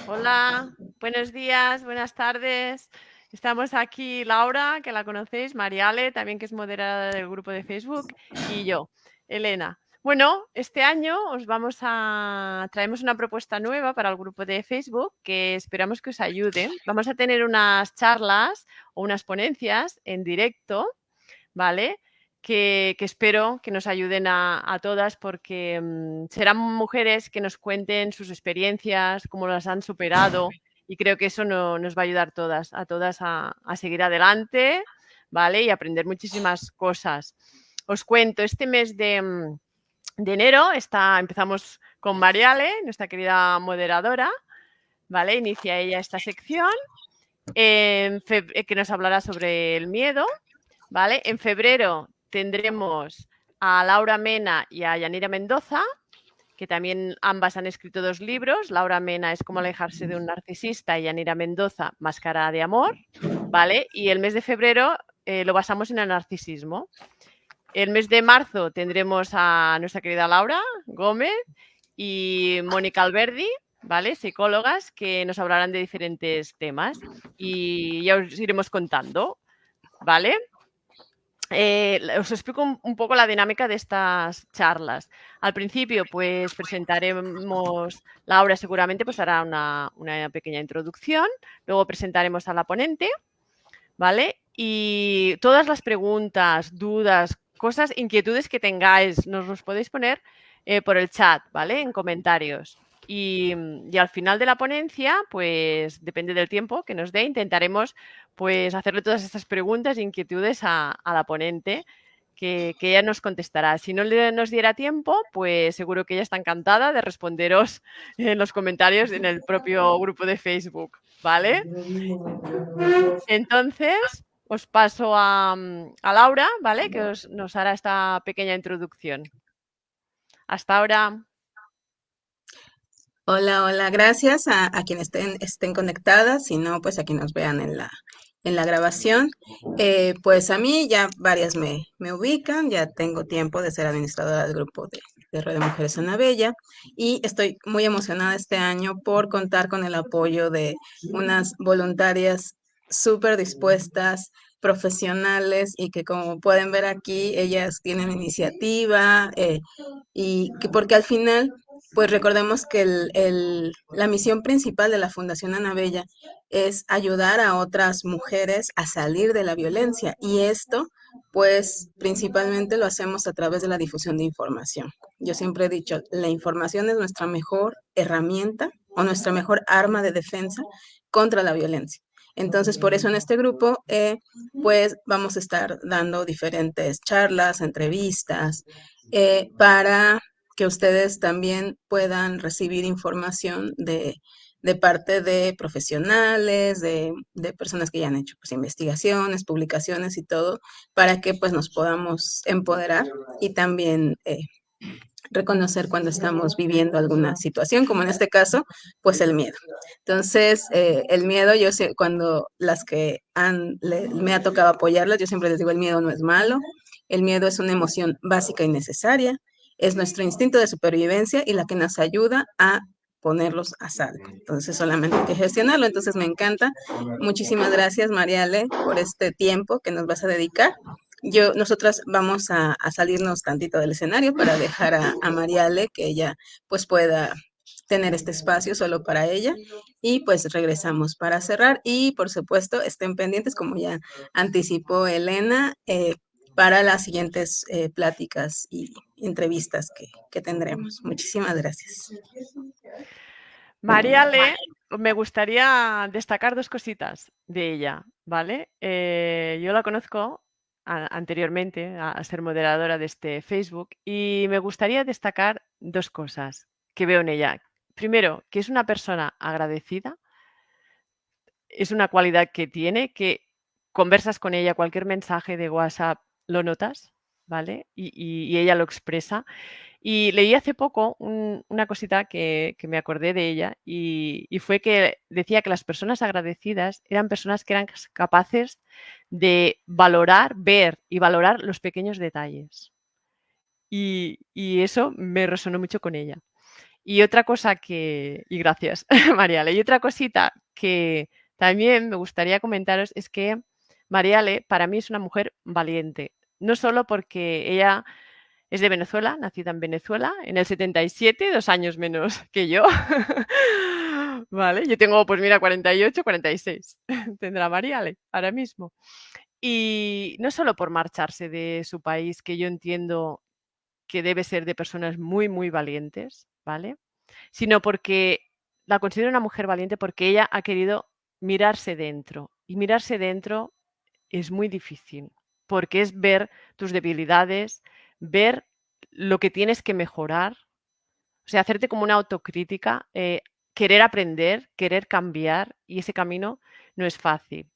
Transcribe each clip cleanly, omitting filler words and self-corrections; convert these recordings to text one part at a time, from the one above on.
Hola, buenos días, buenas tardes. Estamos aquí Laura, que la conocéis, Mariale, también que es moderadora del grupo de Facebook, y yo, Elena. Bueno, este año traemos una propuesta nueva para el grupo de Facebook que esperamos que os ayude. Vamos a tener unas charlas o unas ponencias en directo, ¿vale? Que espero que nos ayuden a todas porque serán mujeres que nos cuenten sus experiencias, cómo las han superado y creo que eso nos va a ayudar a todas a seguir adelante, ¿vale? Y aprender muchísimas cosas. Os cuento, este mes de enero empezamos con Mariale, nuestra querida moderadora, ¿vale? Inicia ella esta sección que nos hablará sobre el miedo, ¿vale? En febrero tendremos a Laura Mena y a Yanira Mendoza, que también ambas han escrito 2 libros. Laura Mena es Cómo alejarse de un narcisista y Yanira Mendoza, Máscara de amor, ¿vale? Y el mes de febrero lo basamos en el narcisismo. El mes de marzo tendremos a nuestra querida Laura Gómez y Mónica Alberdi, ¿vale? Psicólogas que nos hablarán de diferentes temas y ya os iremos contando, ¿vale? Os explico un poco la dinámica de estas charlas. Al principio, pues presentaremos, Laura seguramente pues hará una pequeña introducción, luego presentaremos a la ponente, ¿vale? Y todas las preguntas, dudas, cosas, inquietudes que tengáis, nos los podéis poner por el chat, ¿vale? En comentarios. Y al final de la ponencia, pues depende del tiempo que nos dé, intentaremos pues hacerle todas estas preguntas e inquietudes a la ponente que ella nos contestará. Si no nos diera tiempo, pues seguro que ella está encantada de responderos en los comentarios en el propio grupo de Facebook, ¿vale? Entonces, os paso a Laura, ¿vale? Que nos hará esta pequeña introducción. Hasta ahora. Hola, hola, gracias a quienes estén conectadas, si no, pues a quienes nos vean en la grabación. Pues a mí ya varias me ubican, ya tengo tiempo de ser administradora del grupo de Red de Mujeres Ana Bella y estoy muy emocionada este año por contar con el apoyo de unas voluntarias súper dispuestas, profesionales y que como pueden ver aquí, ellas tienen iniciativa y que porque al final pues recordemos que la misión principal de la Fundación Ana Bella es ayudar a otras mujeres a salir de la violencia y esto pues principalmente lo hacemos a través de la difusión de información. Yo siempre he dicho, la información es nuestra mejor herramienta o nuestra mejor arma de defensa contra la violencia. Entonces, por eso en este grupo, pues vamos a estar dando diferentes charlas, entrevistas, para que ustedes también puedan recibir información de parte de profesionales, de personas que ya han hecho pues, investigaciones, publicaciones y todo, para que pues nos podamos empoderar y también reconocer cuando estamos viviendo alguna situación, como en este caso, pues el miedo. Entonces, el miedo, yo sé, cuando las que me ha tocado apoyarlas, yo siempre les digo, el miedo no es malo, el miedo es una emoción básica y necesaria, es nuestro instinto de supervivencia y la que nos ayuda a ponerlos a salvo. Entonces solamente hay que gestionarlo. Entonces me encanta. Muchísimas gracias, Mariale, por este tiempo que nos vas a dedicar. Nosotras vamos a salirnos tantito del escenario para dejar a Mariale que ella pues pueda tener este espacio solo para ella y pues regresamos para cerrar y por supuesto estén pendientes como ya anticipó Elena para las siguientes pláticas y entrevistas que tendremos. Muchísimas gracias. Mariale, me gustaría destacar 2 cositas de ella, ¿vale? Yo la conozco anteriormente a ser moderadora de este Facebook y me gustaría destacar 2 cosas que veo en ella. Primero, que es una persona agradecida, es una cualidad que tiene, que conversas con ella, cualquier mensaje de WhatsApp lo notas, ¿vale? Y ella lo expresa. Y leí hace poco una cosita que me acordé de ella y fue que decía que las personas agradecidas eran personas que eran capaces de valorar, ver y valorar los pequeños detalles. Y eso me resonó mucho con ella. Y otra cosa y gracias, Mariale, y otra cosita que también me gustaría comentaros es que Mariale para mí es una mujer valiente, no solo porque ella es de Venezuela, nacida en Venezuela, en el 77, 2 años menos que yo. Vale, yo tengo, pues mira, 48, 46. Tendrá Mariale ahora mismo. Y no solo por marcharse de su país, que yo entiendo que debe ser de personas muy, muy valientes, ¿vale? Sino porque la considero una mujer valiente porque ella ha querido mirarse dentro. Y mirarse dentro es muy difícil, porque es ver tus debilidades, ver lo que tienes que mejorar, o sea, hacerte como una autocrítica, querer aprender, querer cambiar, y ese camino no es fácil.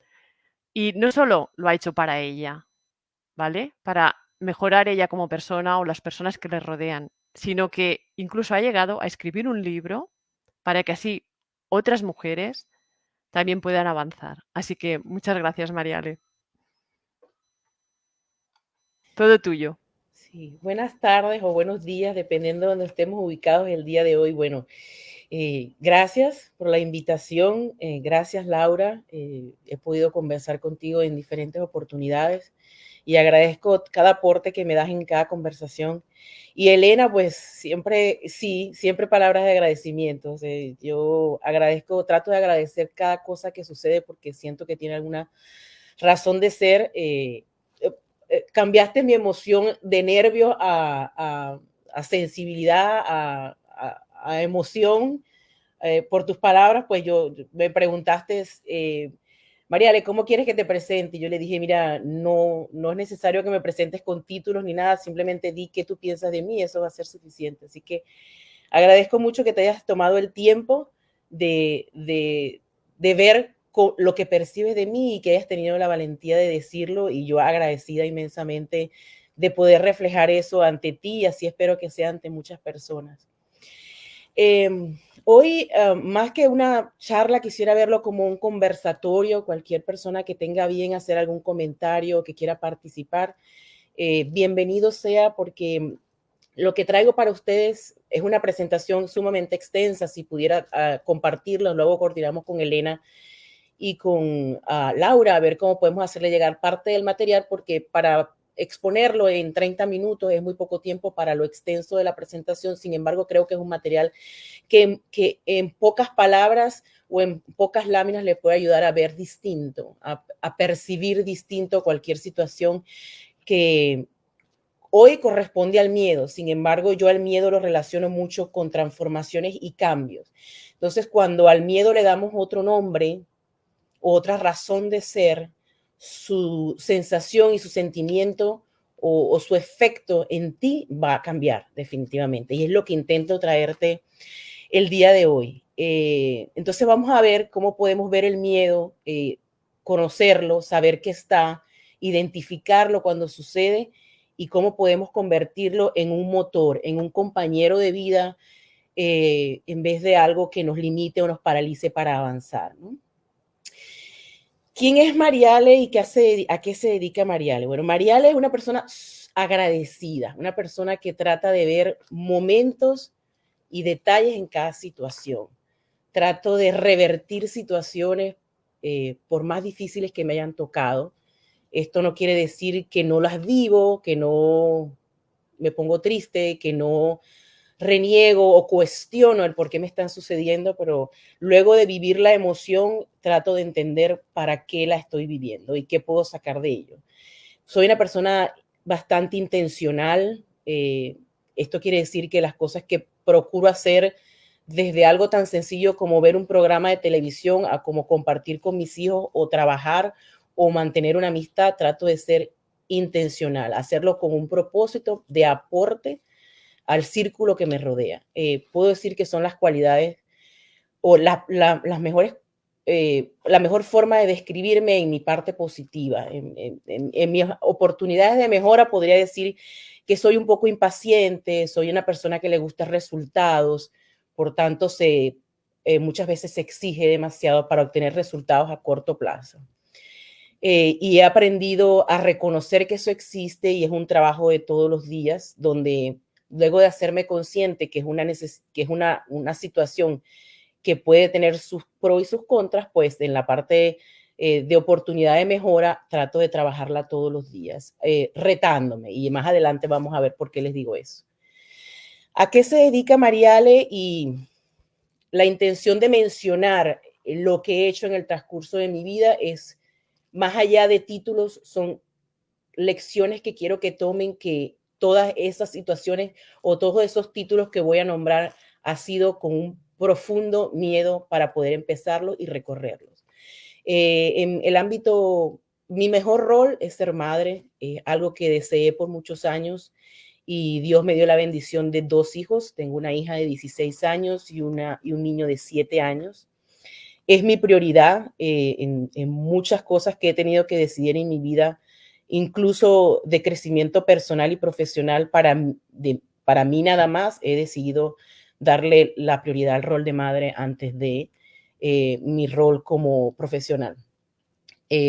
Y no solo lo ha hecho para ella, ¿vale? Para mejorar ella como persona o las personas que le rodean, sino que incluso ha llegado a escribir un libro para que así otras mujeres también puedan avanzar. Así que muchas gracias, Mariale. Todo tuyo. Sí, buenas tardes o buenos días, dependiendo de donde estemos ubicados el día de hoy. Bueno, gracias por la invitación. Gracias, Laura. He podido conversar contigo en diferentes oportunidades y agradezco cada aporte que me das en cada conversación. Y Elena, pues siempre, sí, siempre palabras de agradecimiento. Yo agradezco, trato de agradecer cada cosa que sucede porque siento que tiene alguna razón de ser. Cambiaste mi emoción de nervios a sensibilidad, a emoción. Por tus palabras, pues me preguntaste, Mariale, ¿cómo quieres que te presente? Y yo le dije, mira, no es necesario que me presentes con títulos ni nada, simplemente di qué tú piensas de mí, eso va a ser suficiente. Así que agradezco mucho que te hayas tomado el tiempo de ver lo que percibes de mí y que hayas tenido la valentía de decirlo, y yo agradecida inmensamente de poder reflejar eso ante ti, y así espero que sea ante muchas personas. Hoy, más que una charla, quisiera verlo como un conversatorio. Cualquier persona que tenga bien hacer algún comentario, que quiera participar, bienvenido sea, porque lo que traigo para ustedes es una presentación sumamente extensa. Si pudiera compartirlo, luego coordinamos con Elena y con Laura a ver cómo podemos hacerle llegar parte del material, porque para exponerlo en 30 minutos es muy poco tiempo para lo extenso de la presentación. Sin embargo, creo que es un material que en pocas palabras o en pocas láminas le puede ayudar a ver distinto, a percibir distinto cualquier situación que hoy corresponde al miedo. Sin embargo, yo al miedo lo relaciono mucho con transformaciones y cambios. Entonces, cuando al miedo le damos otro nombre, otra razón de ser, su sensación y su sentimiento o su efecto en ti va a cambiar definitivamente. Y es lo que intento traerte el día de hoy. Entonces vamos a ver cómo podemos ver el miedo, conocerlo, saber qué está, identificarlo cuando sucede y cómo podemos convertirlo en un motor, en un compañero de vida, en vez de algo que nos limite o nos paralice para avanzar, ¿no? ¿Quién es Mariale y a qué se dedica Mariale? Bueno, Mariale es una persona agradecida, una persona que trata de ver momentos y detalles en cada situación. Trato de revertir situaciones, por más difíciles que me hayan tocado. Esto no quiere decir que no las vivo, que no me pongo triste, que no reniego o cuestiono el por qué me están sucediendo, pero luego de vivir la emoción, trato de entender para qué la estoy viviendo y qué puedo sacar de ello. Soy una persona bastante intencional. Esto quiere decir que las cosas que procuro hacer, desde algo tan sencillo como ver un programa de televisión, a como compartir con mis hijos o trabajar o mantener una amistad, trato de ser intencional, hacerlo con un propósito de aporte al círculo que me rodea. Puedo decir que son las cualidades o las mejores, la mejor forma de describirme en mi parte positiva. En mis oportunidades de mejora podría decir que soy un poco impaciente, soy una persona que le gusta resultados, por tanto muchas veces se exige demasiado para obtener resultados a corto plazo. Y he aprendido a reconocer que eso existe y es un trabajo de todos los días donde luego de hacerme consciente que es una situación que puede tener sus pros y sus contras, pues en la parte de oportunidad de mejora trato de trabajarla todos los días, retándome. Y más adelante vamos a ver por qué les digo eso. ¿A qué se dedica Mariale? Y la intención de mencionar lo que he hecho en el transcurso de mi vida es, más allá de títulos, son lecciones que quiero que tomen, que todas esas situaciones o todos esos títulos que voy a nombrar ha sido con un profundo miedo para poder empezarlos y recorrerlos. En el ámbito, mi mejor rol es ser madre, algo que deseé por muchos años y Dios me dio la bendición de 2 hijos. Tengo una hija de 16 años y un niño de 7 años. Es mi prioridad en muchas cosas que he tenido que decidir en mi vida, incluso de crecimiento personal y profesional. Para mí nada más he decidido darle la prioridad al rol de madre antes de mi rol como profesional.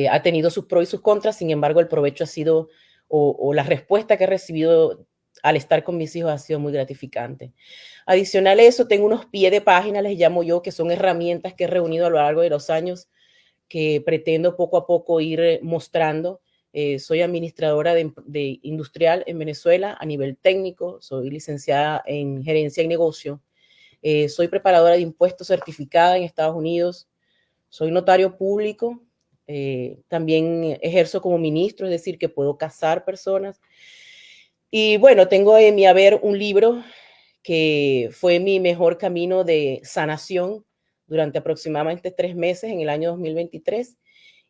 Ha tenido sus pros y sus contras, sin embargo el provecho ha sido, o la respuesta que he recibido al estar con mis hijos ha sido muy gratificante. Adicional a eso, tengo unos pies de página, les llamo yo, que son herramientas que he reunido a lo largo de los años que pretendo poco a poco ir mostrando. Soy administradora de industrial en Venezuela a nivel técnico, soy licenciada en gerencia y negocio, soy preparadora de impuestos certificada en Estados Unidos, soy notario público, también ejerzo como ministro, es decir, que puedo casar personas. Y bueno, tengo en mi haber un libro que fue mi mejor camino de sanación durante aproximadamente 3 meses en el año 2023.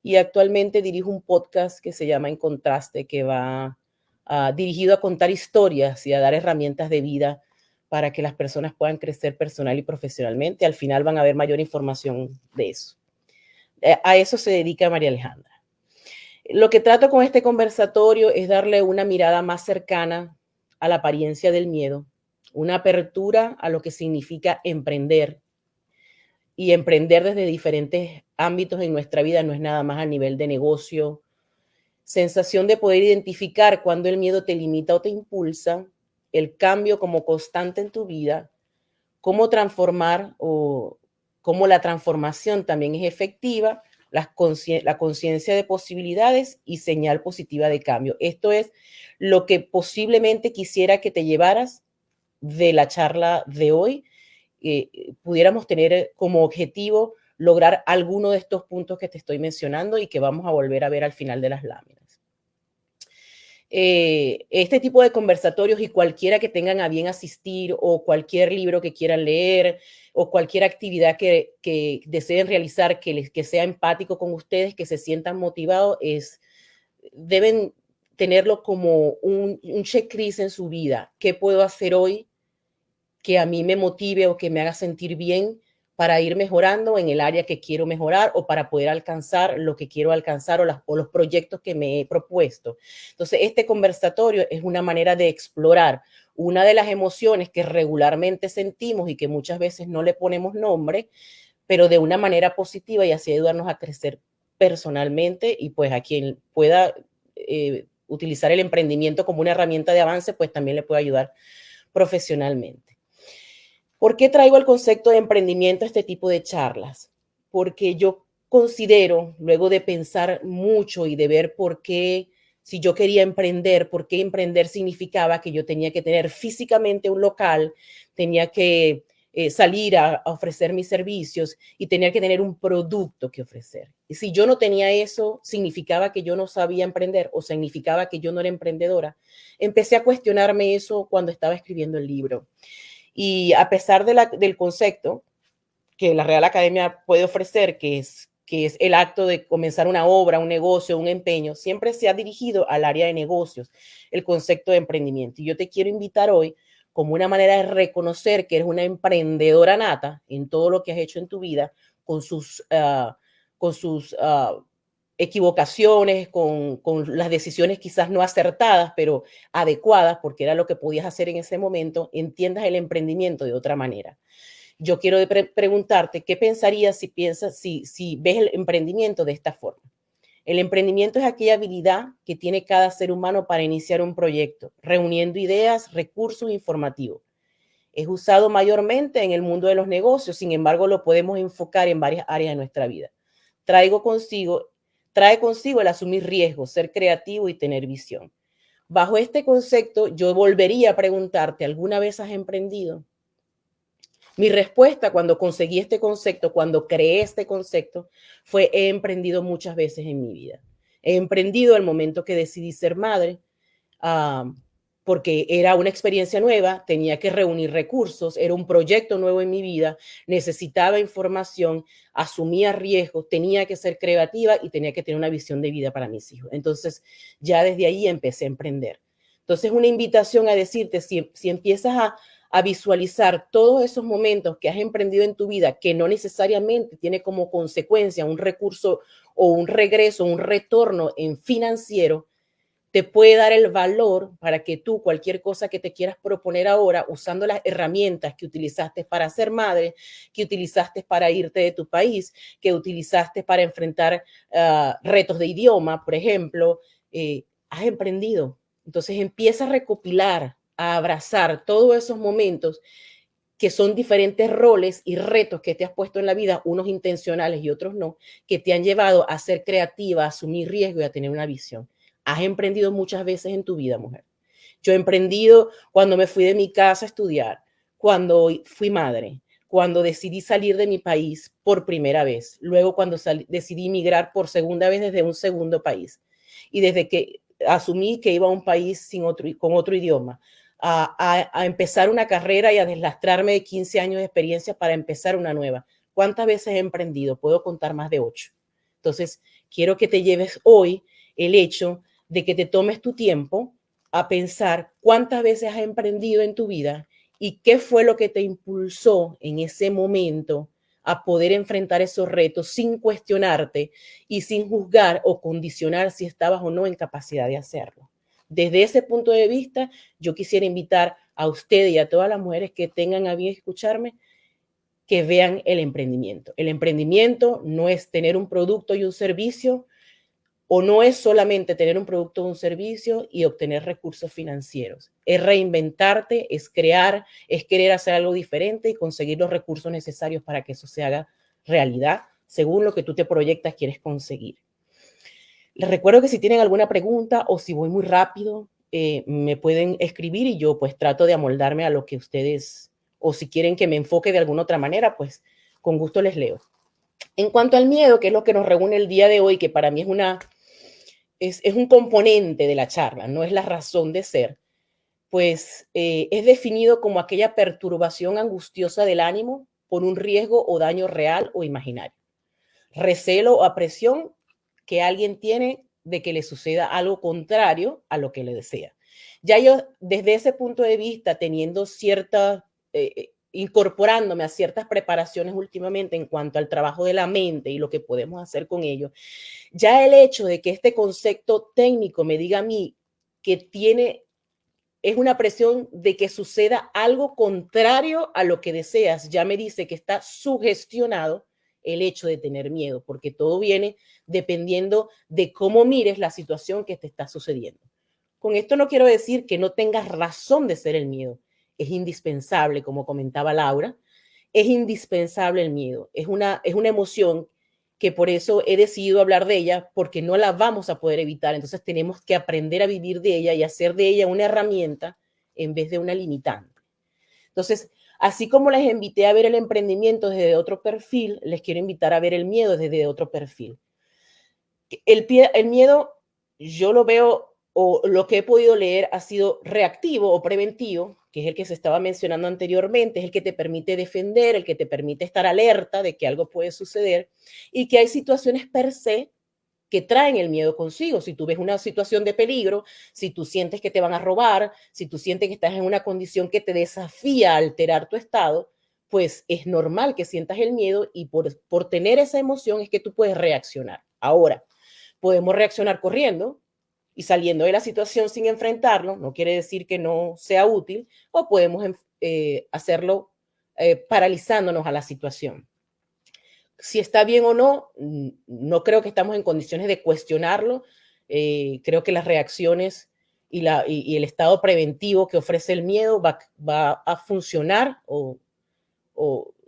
Y actualmente dirijo un podcast que se llama En Contraste, que va dirigido a contar historias y a dar herramientas de vida para que las personas puedan crecer personal y profesionalmente. Al final van a ver mayor información de eso. A eso se dedica María Alejandra. Lo que trato con este conversatorio es darle una mirada más cercana a la apariencia del miedo, una apertura a lo que significa emprender. Y emprender desde diferentes ámbitos en nuestra vida no es nada más a nivel de negocio. Sensación de poder identificar cuando el miedo te limita o te impulsa, el cambio como constante en tu vida, cómo transformar o cómo la transformación también es efectiva, la conciencia de posibilidades y señal positiva de cambio. Esto es lo que posiblemente quisiera que te llevaras de la charla de hoy. Pudiéramos tener como objetivo lograr alguno de estos puntos que te estoy mencionando y que vamos a volver a ver al final de las láminas. Este tipo de conversatorios y cualquiera que tengan a bien asistir o cualquier libro que quieran leer o cualquier actividad que deseen realizar que sea empático con ustedes, que se sientan motivados, deben tenerlo como un checklist en su vida. ¿Qué puedo hacer hoy que a mí me motive o que me haga sentir bien para ir mejorando en el área que quiero mejorar o para poder alcanzar lo que quiero alcanzar o los proyectos que me he propuesto? Entonces, este conversatorio es una manera de explorar una de las emociones que regularmente sentimos y que muchas veces no le ponemos nombre, pero de una manera positiva, y así ayudarnos a crecer personalmente. Y pues a quien pueda utilizar el emprendimiento como una herramienta de avance, pues también le puede ayudar profesionalmente. ¿Por qué traigo el concepto de emprendimiento a este tipo de charlas? Porque yo considero, luego de pensar mucho y de ver por qué, si yo quería emprender, por qué emprender significaba que yo tenía que tener físicamente un local, tenía que salir a ofrecer mis servicios y tenía que tener un producto que ofrecer. Y si yo no tenía eso, significaba que yo no sabía emprender o significaba que yo no era emprendedora. Empecé a cuestionarme eso cuando estaba escribiendo el libro. Y a pesar del concepto que la Real Academia puede ofrecer, que es el acto de comenzar una obra, un negocio, un empeño, siempre se ha dirigido al área de negocios, el concepto de emprendimiento. Y yo te quiero invitar hoy como una manera de reconocer que eres una emprendedora nata en todo lo que has hecho en tu vida, con sus equivocaciones, con las decisiones quizás no acertadas, pero adecuadas, porque era lo que podías hacer en ese momento, entiendas el emprendimiento de otra manera. Yo quiero preguntarte, ¿qué pensarías si ves el emprendimiento de esta forma? El emprendimiento es aquella habilidad que tiene cada ser humano para iniciar un proyecto, reuniendo ideas, recursos informativos. Es usado mayormente en el mundo de los negocios, sin embargo, lo podemos enfocar en varias áreas de nuestra vida. Trae consigo el asumir riesgos, ser creativo y tener visión. Bajo este concepto, yo volvería a preguntarte, ¿alguna vez has emprendido? Mi respuesta cuando conseguí este concepto, cuando creé este concepto, fue he emprendido muchas veces en mi vida. He emprendido el momento que decidí ser madre, porque era una experiencia nueva, tenía que reunir recursos, era un proyecto nuevo en mi vida, necesitaba información, asumía riesgos, tenía que ser creativa y tenía que tener una visión de vida para mis hijos. Entonces, ya desde ahí empecé a emprender. Entonces, una invitación a decirte, si empiezas a visualizar todos esos momentos que has emprendido en tu vida, que no necesariamente tiene como consecuencia un recurso o un regreso, un retorno en financiero, te puede dar el valor para que tú, cualquier cosa que te quieras proponer ahora, usando las herramientas que utilizaste para ser madre, que utilizaste para irte de tu país, que utilizaste para enfrentar retos de idioma, por ejemplo, has emprendido. Entonces empieza a recopilar, a abrazar todos esos momentos que son diferentes roles y retos que te has puesto en la vida, unos intencionales y otros no, que te han llevado a ser creativa, a asumir riesgo y a tener una visión. Has emprendido muchas veces en tu vida, mujer. Yo he emprendido cuando me fui de mi casa a estudiar, cuando fui madre, cuando decidí salir de mi país por primera vez, luego cuando decidí migrar por segunda vez desde un segundo país y desde que asumí que iba a un país con otro idioma, a empezar una carrera y a deslastrarme de 15 años de experiencia para empezar una nueva. ¿Cuántas veces he emprendido? Puedo contar más de 8. Entonces, quiero que te lleves hoy el hecho de que te tomes tu tiempo a pensar cuántas veces has emprendido en tu vida y qué fue lo que te impulsó en ese momento a poder enfrentar esos retos sin cuestionarte y sin juzgar o condicionar si estabas o no en capacidad de hacerlo. Desde ese punto de vista, yo quisiera invitar a usted y a todas las mujeres que tengan a bien escucharme que vean el emprendimiento. El emprendimiento no es tener un producto y un servicio, o no es solamente tener un producto o un servicio y obtener recursos financieros. Es reinventarte, es crear, es querer hacer algo diferente y conseguir los recursos necesarios para que eso se haga realidad según lo que tú te proyectas quieres conseguir. Les recuerdo que si tienen alguna pregunta o si voy muy rápido, me pueden escribir y yo pues trato de amoldarme a lo que ustedes, o si quieren que me enfoque de alguna otra manera, pues con gusto les leo. En cuanto al miedo, que es lo que nos reúne el día de hoy, que para mí es un componente de la charla, no es la razón de ser, pues es definido como aquella perturbación angustiosa del ánimo por un riesgo o daño real o imaginario. Recelo o apresión que alguien tiene de que le suceda algo contrario a lo que le desea. Ya yo, desde ese punto de vista, teniendo incorporándome a ciertas preparaciones últimamente en cuanto al trabajo de la mente y lo que podemos hacer con ello, ya el hecho de que este concepto técnico me diga a mí que es una presión de que suceda algo contrario a lo que deseas, ya me dice que está sugestionado el hecho de tener miedo, porque todo viene dependiendo de cómo mires la situación que te está sucediendo. Con esto no quiero decir que no tengas razón de ser el miedo. Es indispensable, como comentaba Laura, es indispensable el miedo. Es una emoción que por eso he decidido hablar de ella, porque no la vamos a poder evitar. Entonces tenemos que aprender a vivir de ella y hacer de ella una herramienta en vez de una limitante. Entonces, así como les invité a ver el emprendimiento desde otro perfil, les quiero invitar a ver el miedo desde otro perfil. El miedo, yo lo veo, o lo que he podido leer, ha sido reactivo o preventivo, que es el que se estaba mencionando anteriormente, es el que te permite defender, el que te permite estar alerta de que algo puede suceder y que hay situaciones per se que traen el miedo consigo. Si tú ves una situación de peligro, si tú sientes que te van a robar, si tú sientes que estás en una condición que te desafía a alterar tu estado, pues es normal que sientas el miedo y por tener esa emoción es que tú puedes reaccionar. Ahora, podemos reaccionar corriendo y saliendo de la situación sin enfrentarlo, no quiere decir que no sea útil, o podemos hacerlo paralizándonos a la situación. Si está bien o no, no creo que estamos en condiciones de cuestionarlo. Creo que las reacciones y el estado preventivo que ofrece el miedo va a funcionar o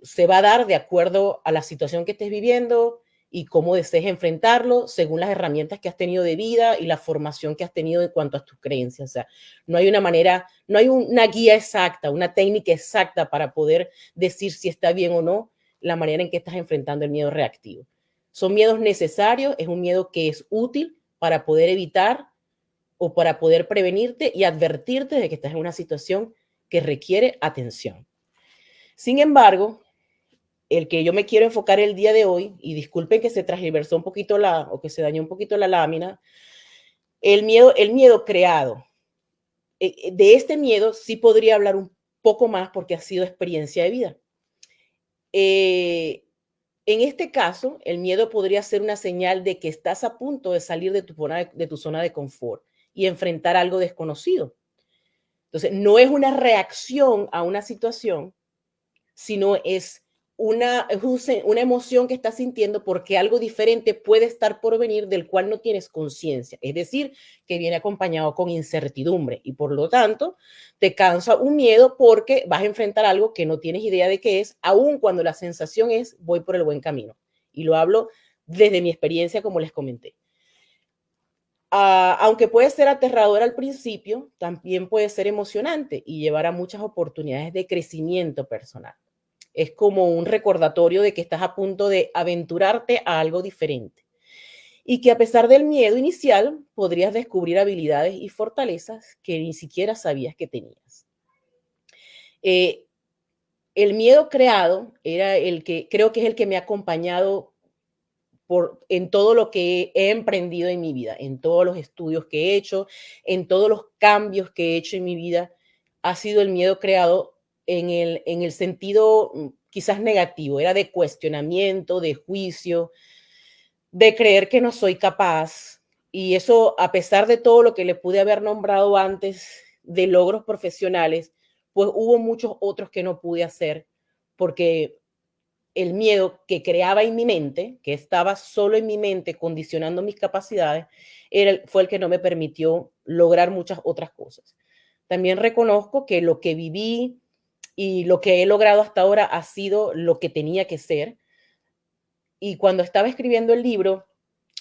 se va a dar de acuerdo a la situación que estés viviendo y cómo desees enfrentarlo según las herramientas que has tenido de vida y la formación que has tenido en cuanto a tus creencias. O sea, no hay una manera, no hay una guía exacta, una técnica exacta para poder decir si está bien o no la manera en que estás enfrentando el miedo reactivo. Son miedos necesarios, es un miedo que es útil para poder evitar o para poder prevenirte y advertirte de que estás en una situación que requiere atención. Sin embargo, el que yo me quiero enfocar el día de hoy, y disculpen que se transversó un poquito o que se dañó un poquito la lámina, el miedo creado. De este miedo sí podría hablar un poco más porque ha sido experiencia de vida. En este caso, el miedo podría ser una señal de que estás a punto de salir de tu zona de confort y enfrentar algo desconocido. Entonces, no es una reacción a una situación, sino es una emoción que estás sintiendo porque algo diferente puede estar por venir del cual no tienes conciencia. Es decir, que viene acompañado con incertidumbre y por lo tanto te causa un miedo porque vas a enfrentar algo que no tienes idea de qué es, aun cuando la sensación es voy por el buen camino. Y lo hablo desde mi experiencia, como les comenté. Aunque puede ser aterrador al principio, también puede ser emocionante y llevar a muchas oportunidades de crecimiento personal. Es como un recordatorio de que estás a punto de aventurarte a algo diferente y que a pesar del miedo inicial podrías descubrir habilidades y fortalezas que ni siquiera sabías que tenías. El miedo creado era el que creo que es el que me ha acompañado en todo lo que he emprendido en mi vida, en todos los estudios que he hecho, en todos los cambios que he hecho en mi vida. Ha sido el miedo creado en el sentido quizás negativo, era de cuestionamiento, de juicio, de creer que no soy capaz. Y eso, a pesar de todo lo que le pude haber nombrado antes de logros profesionales, pues hubo muchos otros que no pude hacer porque el miedo que creaba en mi mente, que estaba solo en mi mente condicionando mis capacidades, fue el que no me permitió lograr muchas otras cosas. También reconozco que lo que viví y lo que he logrado hasta ahora ha sido lo que tenía que ser. Y cuando estaba escribiendo el libro,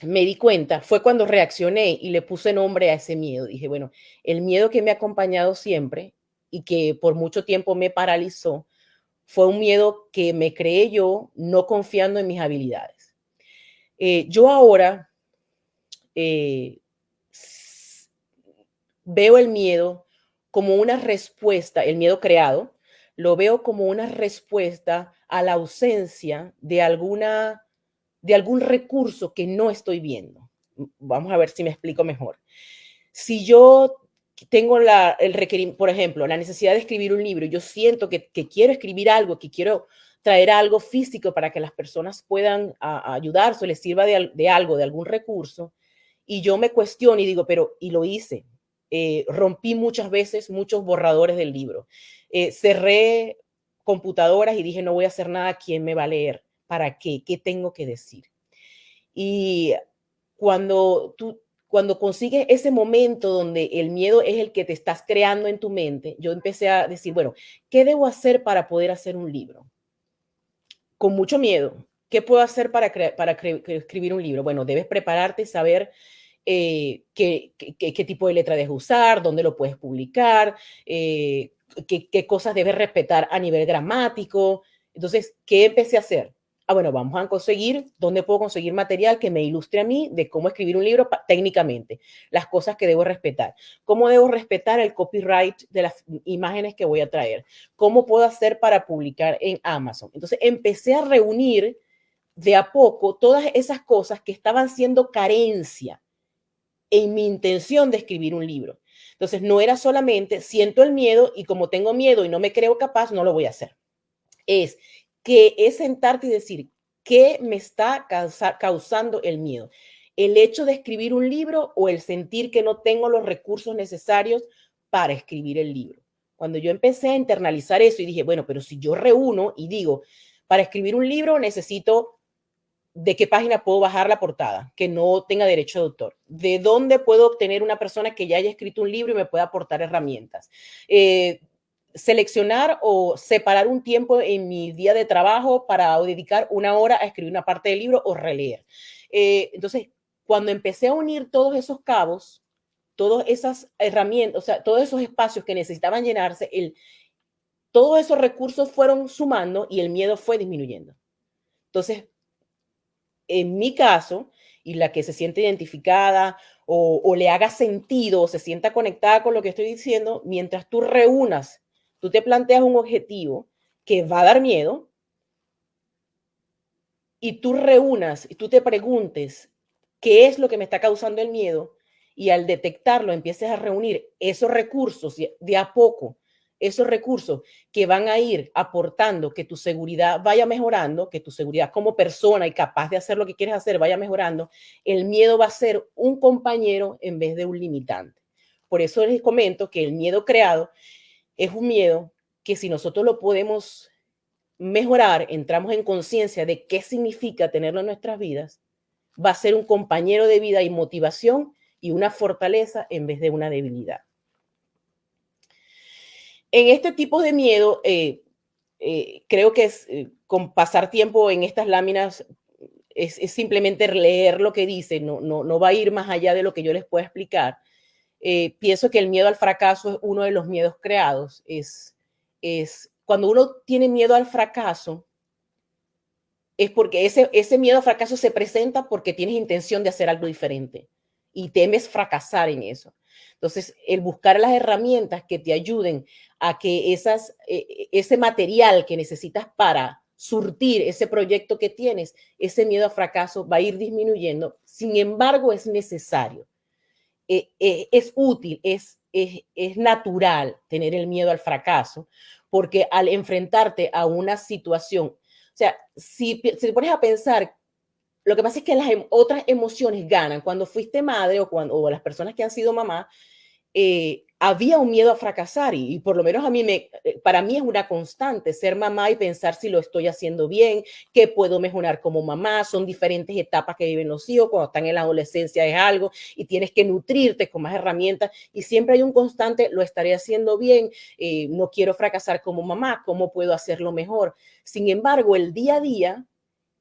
me di cuenta, fue cuando reaccioné y le puse nombre a ese miedo. Dije, bueno, el miedo que me ha acompañado siempre y que por mucho tiempo me paralizó, fue un miedo que me creé yo no confiando en mis habilidades. Yo ahora veo el miedo como una respuesta, el miedo creado, lo veo como una respuesta a la ausencia de algún recurso que no estoy viendo. Vamos a ver si me explico mejor. Si yo tengo el requerimiento, por ejemplo, la necesidad de escribir un libro, yo siento que quiero escribir algo, que quiero traer algo físico para que las personas puedan ayudarse, les sirva de algo, de algún recurso, y yo me cuestiono y digo, pero, y lo hice, rompí muchas veces muchos borradores del libro, cerré computadoras y dije, no voy a hacer nada, ¿quién me va a leer? ¿Para qué? ¿Qué tengo que decir? Y cuando consigues ese momento donde el miedo es el que te estás creando en tu mente, yo empecé a decir, bueno, ¿qué debo hacer para poder hacer un libro? Con mucho miedo. ¿Qué puedo hacer para escribir un libro? Bueno, debes prepararte, saber qué tipo de letra debes usar, dónde lo puedes publicar, qué cosas debes respetar a nivel gramático. Entonces, ¿qué empecé a hacer? Bueno, vamos a conseguir, ¿dónde puedo conseguir material que me ilustre a mí de cómo escribir un libro técnicamente? Las cosas que debo respetar. ¿Cómo debo respetar el copyright de las imágenes que voy a traer? ¿Cómo puedo hacer para publicar en Amazon? Entonces, empecé a reunir de a poco todas esas cosas que estaban siendo carencia en mi intención de escribir un libro. Entonces, no era solamente siento el miedo y como tengo miedo y no me creo capaz, no lo voy a hacer. Es sentarte y decir, ¿qué me está causando el miedo? ¿El hecho de escribir un libro o el sentir que no tengo los recursos necesarios para escribir el libro? Cuando yo empecé a internalizar eso y dije, bueno, pero si yo reúno y digo, para escribir un libro necesito ¿de qué página puedo bajar la portada que no tenga derecho de autor? ¿De dónde puedo obtener una persona que ya haya escrito un libro y me pueda aportar herramientas? Seleccionar o separar un tiempo en mi día de trabajo para dedicar una hora a escribir una parte del libro o releer. Entonces, cuando empecé a unir todos esos cabos, todas esas herramientas, o sea, todos esos espacios que necesitaban llenarse, todos esos recursos fueron sumando y el miedo fue disminuyendo. Entonces, en mi caso, y la que se siente identificada o le haga sentido o se sienta conectada con lo que estoy diciendo, mientras tú reúnas, tú te planteas un objetivo que va a dar miedo y tú reúnas y tú te preguntes qué es lo que me está causando el miedo y al detectarlo empieces a reunir esos recursos de a poco, esos recursos que van a ir aportando que tu seguridad vaya mejorando, que tu seguridad como persona y capaz de hacer lo que quieres hacer vaya mejorando, el miedo va a ser un compañero en vez de un limitante. Por eso les comento que el miedo creado es un miedo que si nosotros lo podemos mejorar, entramos en conciencia de qué significa tenerlo en nuestras vidas, va a ser un compañero de vida y motivación y una fortaleza en vez de una debilidad. En este tipo de miedo, creo que con pasar tiempo en estas láminas es simplemente leer lo que dice, no va a ir más allá de lo que yo les pueda explicar. Pienso que el miedo al fracaso es uno de los miedos creados. Es cuando uno tiene miedo al fracaso, es porque ese miedo al fracaso se presenta porque tienes intención de hacer algo diferente y temes fracasar en eso. Entonces, el buscar las herramientas que te ayuden a que ese material que necesitas para surtir ese proyecto que tienes, ese miedo al fracaso va a ir disminuyendo. Sin embargo, es necesario, es útil, es natural tener el miedo al fracaso, porque al enfrentarte a una situación, o sea, si te pones a pensar, lo que pasa es que las otras emociones ganan. Cuando fuiste madre o las personas que han sido mamá, había un miedo a fracasar y por lo menos para mí es una constante ser mamá y pensar si lo estoy haciendo bien, qué puedo mejorar como mamá. Son diferentes etapas que viven los hijos. Cuando están en la adolescencia es algo y tienes que nutrirte con más herramientas y siempre hay un constante, lo estaré haciendo bien, no quiero fracasar como mamá, ¿cómo puedo hacerlo mejor? Sin embargo, el día a día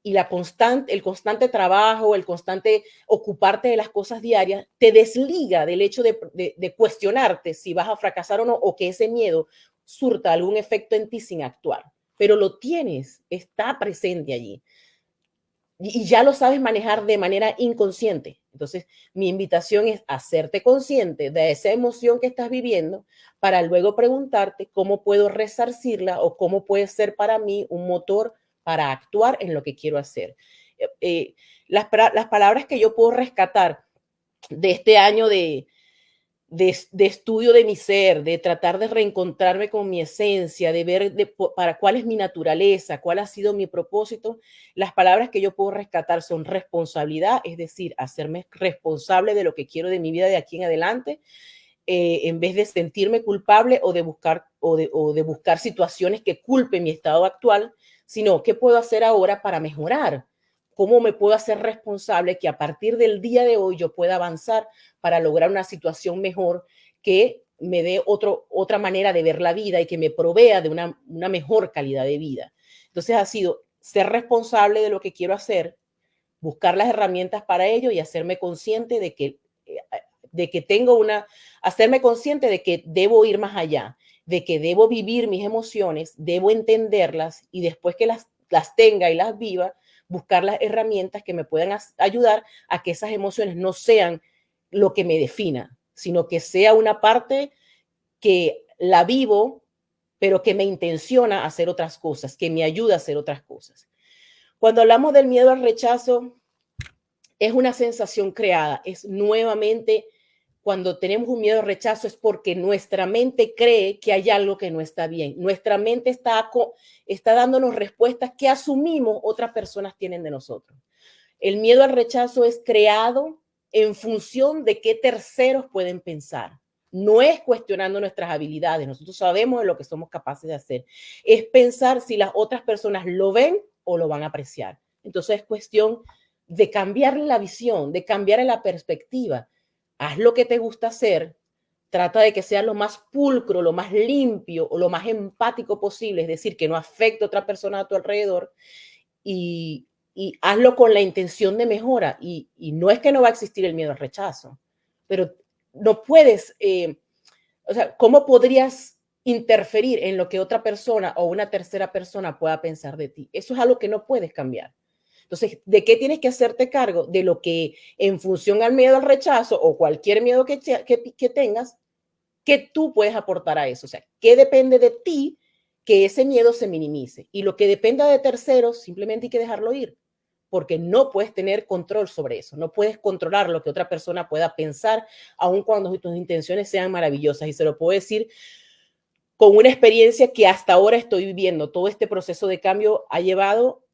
y el constante trabajo, el constante ocuparte de las cosas diarias, te desliga del hecho de cuestionarte si vas a fracasar o no, o que ese miedo surta algún efecto en ti sin actuar. Pero lo tienes, está presente allí. Y ya lo sabes manejar de manera inconsciente. Entonces, mi invitación es hacerte consciente de esa emoción que estás viviendo para luego preguntarte cómo puedo resarcirla o cómo puede ser para mí un motor para actuar en lo que quiero hacer. Las palabras que yo puedo rescatar de este año de estudio de mi ser, de tratar de reencontrarme con mi esencia, de ver para cuál es mi naturaleza, cuál ha sido mi propósito, las palabras que yo puedo rescatar son responsabilidad, es decir, hacerme responsable de lo que quiero de mi vida de aquí en adelante, en vez de sentirme culpable o de buscar situaciones que culpen mi estado actual, sino qué puedo hacer ahora para mejorar, cómo me puedo hacer responsable que a partir del día de hoy yo pueda avanzar para lograr una situación mejor que me dé otra manera de ver la vida y que me provea de una mejor calidad de vida. Entonces ha sido ser responsable de lo que quiero hacer, buscar las herramientas para ello y hacerme consciente de que hacerme consciente de que debo ir más allá, de que debo vivir mis emociones, debo entenderlas y después que las tenga y las viva, buscar las herramientas que me puedan ayudar a que esas emociones no sean lo que me defina, sino que sea una parte que la vivo, pero que me intenciona a hacer otras cosas, que me ayuda a hacer otras cosas. Cuando hablamos del miedo al rechazo, es una sensación creada, es nuevamente cuando tenemos un miedo al rechazo es porque nuestra mente cree que hay algo que no está bien. Nuestra mente está dándonos respuestas que asumimos otras personas tienen de nosotros. El miedo al rechazo es creado en función de qué terceros pueden pensar. No es cuestionando nuestras habilidades. Nosotros sabemos de lo que somos capaces de hacer. Es pensar si las otras personas lo ven o lo van a apreciar. Entonces es cuestión de cambiar la visión, de cambiar la perspectiva. Haz lo que te gusta hacer, trata de que sea lo más pulcro, lo más limpio o lo más empático posible, es decir, que no afecte a otra persona a tu alrededor y hazlo con la intención de mejora. Y no es que no va a existir el miedo al rechazo, pero no puedes, o sea, ¿cómo podrías interferir en lo que otra persona o una tercera persona pueda pensar de ti? Eso es algo que no puedes cambiar. Entonces, ¿de qué tienes que hacerte cargo? De lo que en función al miedo al rechazo o cualquier miedo que tengas, que tú puedes aportar a eso. O sea, ¿qué depende de ti que ese miedo se minimice? Y lo que dependa de terceros, simplemente hay que dejarlo ir, porque no puedes tener control sobre eso. No puedes controlar lo que otra persona pueda pensar, aun cuando tus intenciones sean maravillosas. Y se lo puedo decir con una experiencia que hasta ahora estoy viviendo. Todo este proceso de cambio ha llevado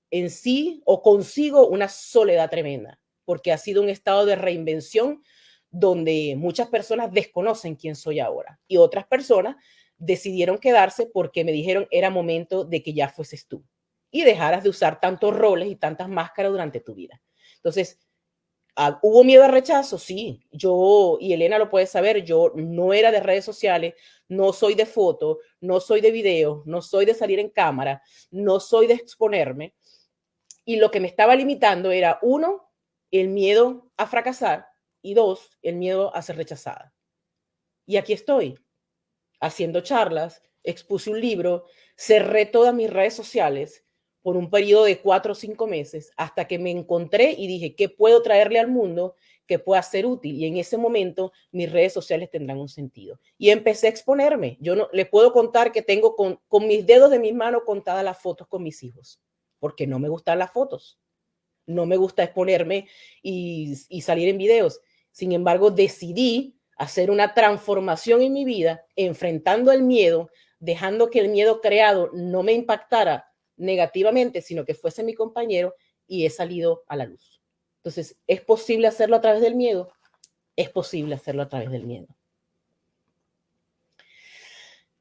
en sí o consigo una soledad tremenda, porque ha sido un estado de reinvención donde muchas personas desconocen quién soy ahora y otras personas decidieron quedarse porque me dijeron era momento de que ya fueses tú y dejaras de usar tantos roles y tantas máscaras durante tu vida. Entonces, ¿hubo miedo al rechazo? Sí. Yo, y Elena lo puede saber, yo no era de redes sociales, no soy de foto, no soy de video, no soy de salir en cámara, no soy de exponerme. Y lo que me estaba limitando era, uno, el miedo a fracasar y dos, el miedo a ser rechazada. Y aquí estoy, haciendo charlas, expuse un libro, cerré todas mis redes sociales por un periodo de 4 o 5 meses hasta que me encontré y dije, ¿qué puedo traerle al mundo que pueda ser útil? Y en ese momento mis redes sociales tendrán un sentido. Y empecé a exponerme. Yo no le puedo contar que tengo con mis dedos de mis manos contadas las fotos con mis hijos, porque no me gustan las fotos. No me gusta exponerme y salir en videos. Sin embargo, decidí hacer una transformación en mi vida, enfrentando el miedo, dejando que el miedo creado no me impactara negativamente, sino que fuese mi compañero, y he salido a la luz. Entonces, ¿es posible hacerlo a través del miedo? Es posible hacerlo a través del miedo.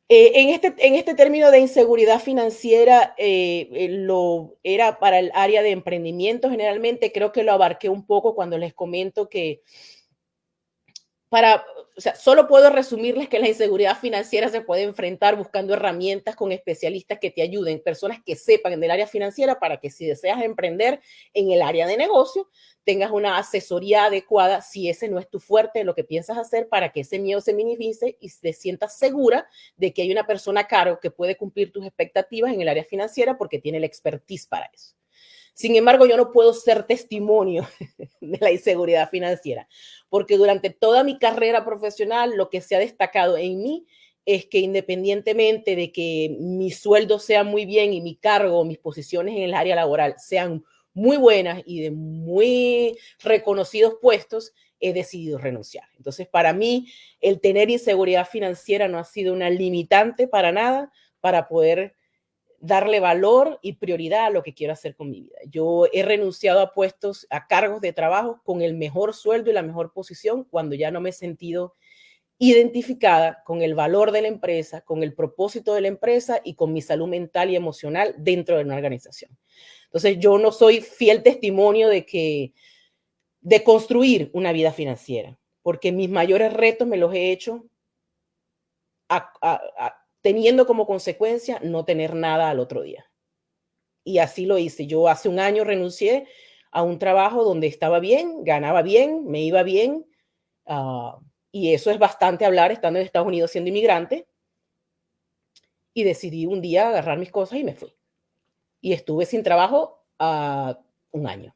En este término de inseguridad financiera, lo era para el área de emprendimiento generalmente. Creo que lo abarqué un poco cuando les comento que o sea, solo puedo resumirles que la inseguridad financiera se puede enfrentar buscando herramientas con especialistas que te ayuden, personas que sepan del área financiera, para que si deseas emprender en el área de negocio, tengas una asesoría adecuada si ese no es tu fuerte, lo que piensas hacer, para que ese miedo se minimice y te sientas segura de que hay una persona a cargo que puede cumplir tus expectativas en el área financiera porque tiene la expertise para eso. Sin embargo, yo no puedo ser testimonio de la inseguridad financiera, porque durante toda mi carrera profesional lo que se ha destacado en mí es que, independientemente de que mi sueldo sea muy bien y mi cargo o mis posiciones en el área laboral sean muy buenas y de muy reconocidos puestos, he decidido renunciar. Entonces, para mí, el tener inseguridad financiera no ha sido una limitante para nada para poder darle valor y prioridad a lo que quiero hacer con mi vida. Yo he renunciado a puestos, a cargos de trabajo con el mejor sueldo y la mejor posición cuando ya no me he sentido identificada con el valor de la empresa, con el propósito de la empresa y con mi salud mental y emocional dentro de una organización. Entonces, yo no soy fiel testimonio de construir una vida financiera, porque mis mayores retos me los he hecho teniendo como consecuencia no tener nada al otro día. Y así lo hice. Yo hace un año renuncié a un trabajo donde estaba bien, ganaba bien, me iba bien. Y eso es bastante hablar estando en Estados Unidos siendo inmigrante. Y decidí un día agarrar mis cosas y me fui. Y estuve sin trabajo un año.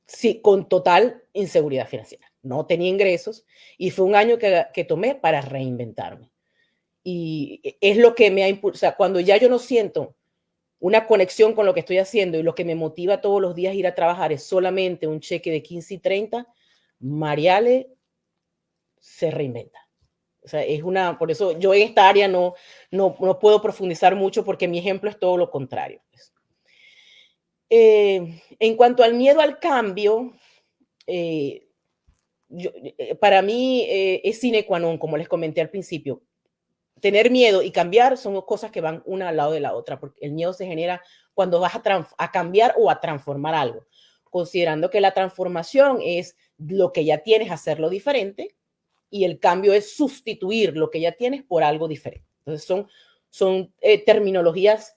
Sí, con total inseguridad financiera. No tenía ingresos y fue un año que tomé para reinventarme. Y es lo que me ha impulsado. Cuando ya yo no siento una conexión con lo que estoy haciendo y lo que me motiva todos los días a ir a trabajar es solamente un cheque de 15 y 30, Mariale se reinventa. O sea, por eso yo en esta área no puedo profundizar mucho porque mi ejemplo es todo lo contrario. En cuanto al miedo al cambio, para mí es sine qua non, como les comenté al principio. tener miedo y cambiar son cosas que van una al lado de la otra, porque el miedo se genera cuando vas a cambiar o a transformar algo, considerando que la transformación es lo que ya tienes, hacerlo diferente, y el cambio es sustituir lo que ya tienes por algo diferente. Entonces son terminologías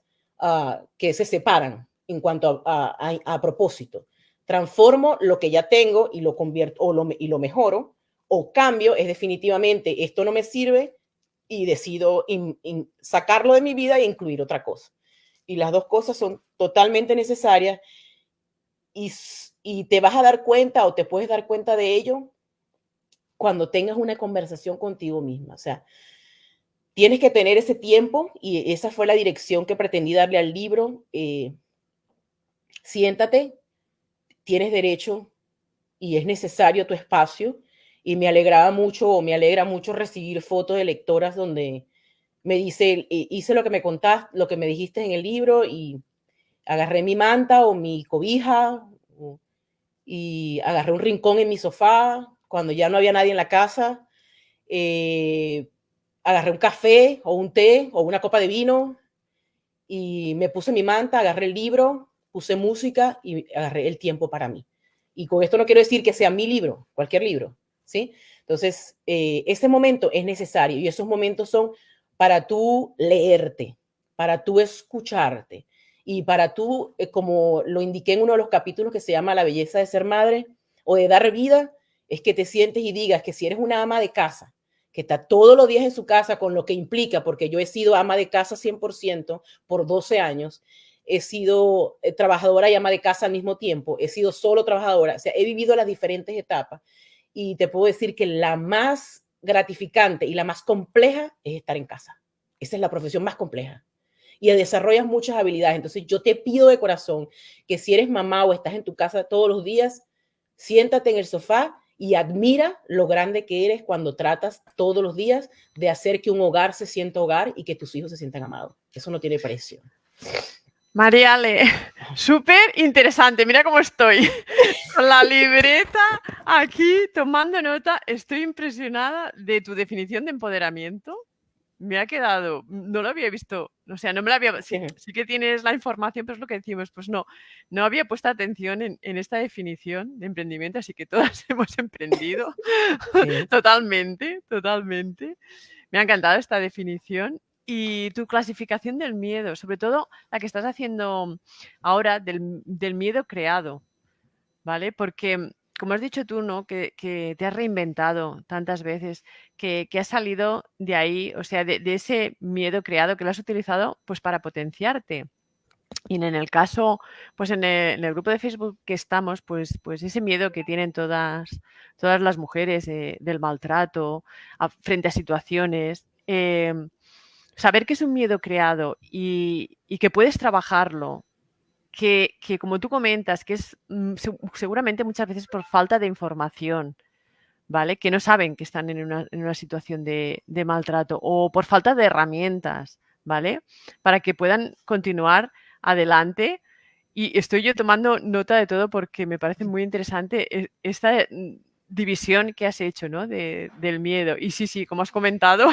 que se separan en cuanto a propósito. Transformo lo que ya tengo y lo convierto y lo mejoro, o cambio es definitivamente esto no me sirve y decido sacarlo de mi vida e incluir otra cosa. Y las dos cosas son totalmente necesarias y te vas a dar cuenta o te puedes dar cuenta de ello cuando tengas una conversación contigo misma. O sea, tienes que tener ese tiempo y esa fue la dirección que pretendí darle al libro. Siéntate, tienes derecho y es necesario tu espacio. Y me alegra mucho recibir fotos de lectoras donde me dice, hice lo que me contaste, lo que me dijiste en el libro y agarré mi manta o mi cobija y agarré un rincón en mi sofá cuando ya no había nadie en la casa. Agarré un café o un té o una copa de vino y me puse mi manta, agarré el libro, puse música y agarré el tiempo para mí. Y con esto no quiero decir que sea mi libro, cualquier libro, ¿sí? Entonces, ese momento es necesario y esos momentos son para tú leerte, para tú escucharte y para tú, como lo indiqué en uno de los capítulos que se llama La belleza de ser madre o de dar vida, es que te sientes y digas que si eres una ama de casa, que está todos los días en su casa con lo que implica, porque yo he sido ama de casa 100% por 12 años, he sido trabajadora y ama de casa al mismo tiempo, he sido solo trabajadora, o sea, he vivido las diferentes etapas y te puedo decir que la más gratificante y la más compleja es estar en casa. Esa es la profesión más compleja y desarrollas muchas habilidades. Entonces yo te pido de corazón que si eres mamá o estás en tu casa todos los días, siéntate en el sofá y admira lo grande que eres cuando tratas todos los días de hacer que un hogar se sienta hogar y que tus hijos se sientan amados. Eso no tiene precio. Mariale, súper interesante. Mira cómo estoy con la libreta aquí tomando nota. Estoy impresionada de tu definición de empoderamiento. Me ha quedado, no lo había visto, o sea, no me lo había, sí que tienes la información, pero es lo que decimos, pues no había puesto atención en esta definición de emprendimiento, así que todas hemos emprendido. Sí. Totalmente. Me ha encantado esta definición. Y tu clasificación del miedo, sobre todo la que estás haciendo ahora del miedo creado, ¿vale? Porque, como has dicho tú, ¿no? Que te has reinventado tantas veces, que has salido de ahí, o sea, de ese miedo creado que lo has utilizado pues para potenciarte. Y en el caso, pues en el grupo de Facebook que estamos, pues ese miedo que tienen todas las mujeres del maltrato frente a situaciones, saber que es un miedo creado y que puedes trabajarlo, que como tú comentas, que es seguramente muchas veces por falta de información, ¿vale? Que no saben que están en una situación de maltrato o por falta de herramientas, ¿vale? Para que puedan continuar adelante. Y estoy yo tomando nota de todo porque me parece muy interesante esta división que has hecho, ¿no? Del miedo. Y sí, como has comentado,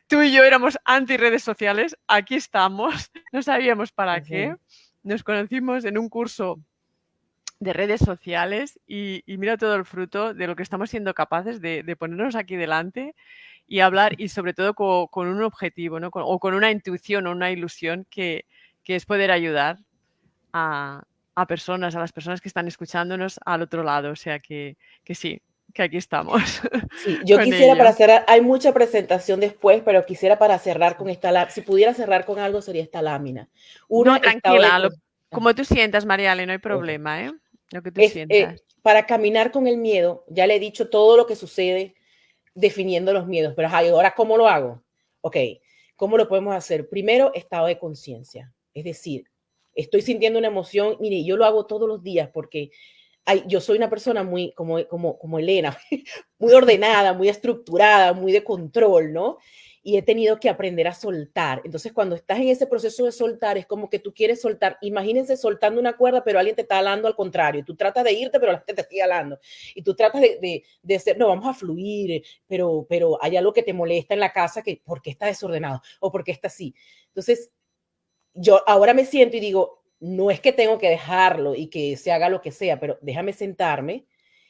tú y yo éramos anti redes sociales, aquí estamos, no sabíamos para qué. Nos conocimos en un curso de redes sociales y mira todo el fruto de lo que estamos siendo capaces de ponernos aquí delante y hablar y sobre todo con un objetivo, ¿no? O con una intuición o una ilusión que es poder ayudar a personas, a las personas que están escuchándonos al otro lado. O sea que sí, que aquí estamos. Sí, yo quisiera para cerrar, hay mucha presentación después, pero quisiera para cerrar con esta lámina, si pudiera cerrar con algo sería esta lámina. No, tranquila, como tú sientas, Mariale, no hay problema, ¿eh? Lo que tú sientas. Para caminar con el miedo, ya le he dicho todo lo que sucede definiendo los miedos, pero ahora, ¿cómo lo hago? Ok, ¿cómo lo podemos hacer? Primero, estado de conciencia, es decir, estoy sintiendo una emoción, mire, yo lo hago todos los días porque yo soy una persona muy, como Elena, muy ordenada, muy estructurada, muy de control, ¿no? y he tenido que aprender a soltar. Entonces, cuando estás en ese proceso de soltar, es como que tú quieres soltar. Imagínense soltando una cuerda, pero alguien te está alando al contrario. Tú tratas de irte, pero la gente te sigue alando. Y tú tratas de ser, no, vamos a fluir, pero hay algo que te molesta en la casa, que ¿por qué está desordenado? O ¿por qué está así? Entonces, yo ahora me siento y digo, no es que tengo que dejarlo y que se haga lo que sea, pero déjame sentarme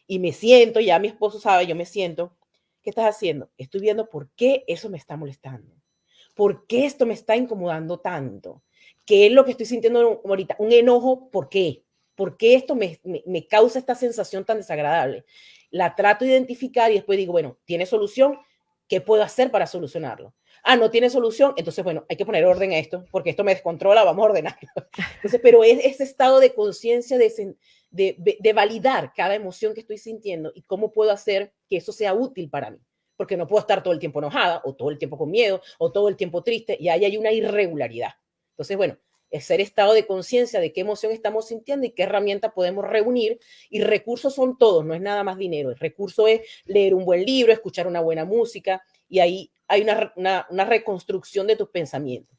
y me siento, ya mi esposo sabe, yo me siento. ¿Qué estás haciendo? Estoy viendo por qué eso me está molestando. ¿Por qué esto me está incomodando tanto? ¿Qué es lo que estoy sintiendo ahorita? Un enojo, ¿por qué? ¿Por qué esto me causa esta sensación tan desagradable? La trato de identificar y después digo, bueno, ¿tiene solución? ¿Qué puedo hacer para solucionarlo? Ah, no tiene solución, entonces, bueno, hay que poner orden a esto, porque esto me descontrola, vamos a ordenarlo. Entonces, pero es ese estado de conciencia de validar cada emoción que estoy sintiendo y cómo puedo hacer que eso sea útil para mí. Porque no puedo estar todo el tiempo enojada o todo el tiempo con miedo o todo el tiempo triste y ahí hay una irregularidad. Entonces, bueno, es ser estado de conciencia de qué emoción estamos sintiendo y qué herramienta podemos reunir. Y recursos son todos, no es nada más dinero. El recurso es leer un buen libro, escuchar una buena música y ahí hay una reconstrucción de tus pensamientos.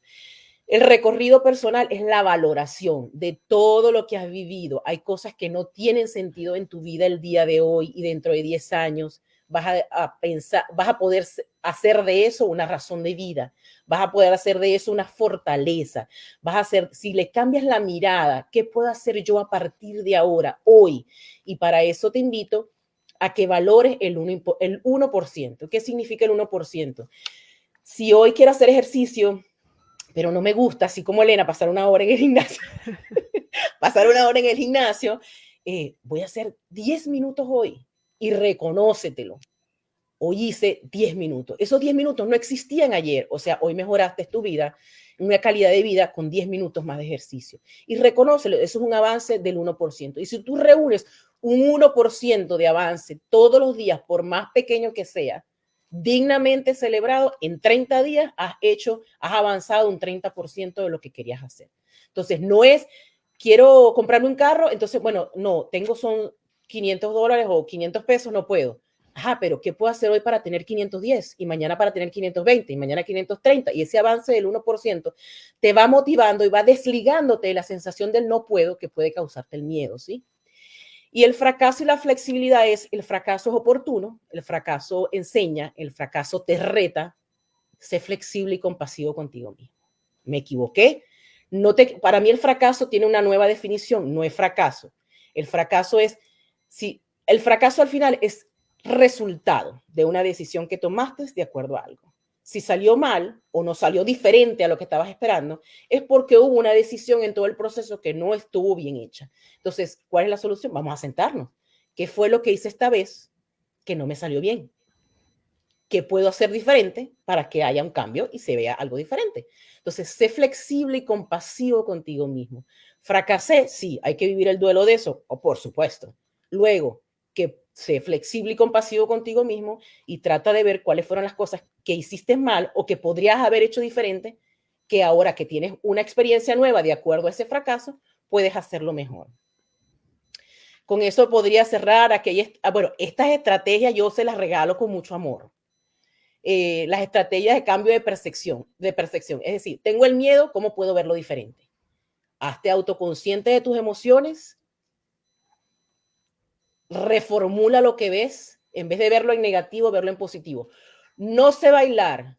El recorrido personal es la valoración de todo lo que has vivido. Hay cosas que no tienen sentido en tu vida el día de hoy y dentro de 10 años vas a pensar, vas a poder hacer de eso una razón de vida, vas a poder hacer de eso una fortaleza, vas a hacer, si le cambias la mirada, ¿qué puedo hacer yo a partir de ahora, hoy? Y para eso te invito a que valores el 1%. ¿Qué significa el 1%? Si hoy quiero hacer ejercicio, pero no me gusta, así como Elena, pasar una hora en el gimnasio, voy a hacer 10 minutos hoy y reconócetelo. Hoy hice 10 minutos. Esos 10 minutos no existían ayer. O sea, hoy mejoraste tu vida, una calidad de vida con 10 minutos más de ejercicio. Y reconócelo, eso es un avance del 1%. Y si tú reúnes un 1% de avance todos los días, por más pequeño que sea, dignamente celebrado, en 30 días has avanzado un 30% de lo que querías hacer. Entonces, no es, quiero comprarme un carro, entonces, bueno, no, son $500 o 500 pesos, no puedo. Ajá, pero ¿qué puedo hacer hoy para tener 510 y mañana para tener 520 y mañana 530? Y ese avance del 1% te va motivando y va desligándote de la sensación del no puedo que puede causarte el miedo, ¿sí? Y el fracaso y la flexibilidad el fracaso es oportuno, el fracaso enseña, el fracaso te reta, sé flexible y compasivo contigo mismo. Me equivoqué. Para mí el fracaso tiene una nueva definición, no es fracaso. El fracaso el fracaso al final es resultado de una decisión que tomaste de acuerdo a algo. Si salió mal o no salió diferente a lo que estabas esperando, es porque hubo una decisión en todo el proceso que no estuvo bien hecha. Entonces, ¿cuál es la solución? Vamos a sentarnos. ¿Qué fue lo que hice esta vez que no me salió bien? ¿Qué puedo hacer diferente para que haya un cambio y se vea algo diferente? Entonces, sé flexible y compasivo contigo mismo. Fracasé, sí, hay que vivir el duelo de eso, o por supuesto. Luego, que sé flexible y compasivo contigo mismo y trata de ver cuáles fueron las cosas que hiciste mal o que podrías haber hecho diferente, que ahora que tienes una experiencia nueva de acuerdo a ese fracaso, puedes hacerlo mejor. Con eso podría cerrar estas estrategias yo se las regalo con mucho amor. Las estrategias de cambio de percepción. Es decir, tengo el miedo, ¿cómo puedo verlo diferente? Hazte autoconsciente de tus emociones, reformula lo que ves, en vez de verlo en negativo, verlo en positivo. No sé bailar,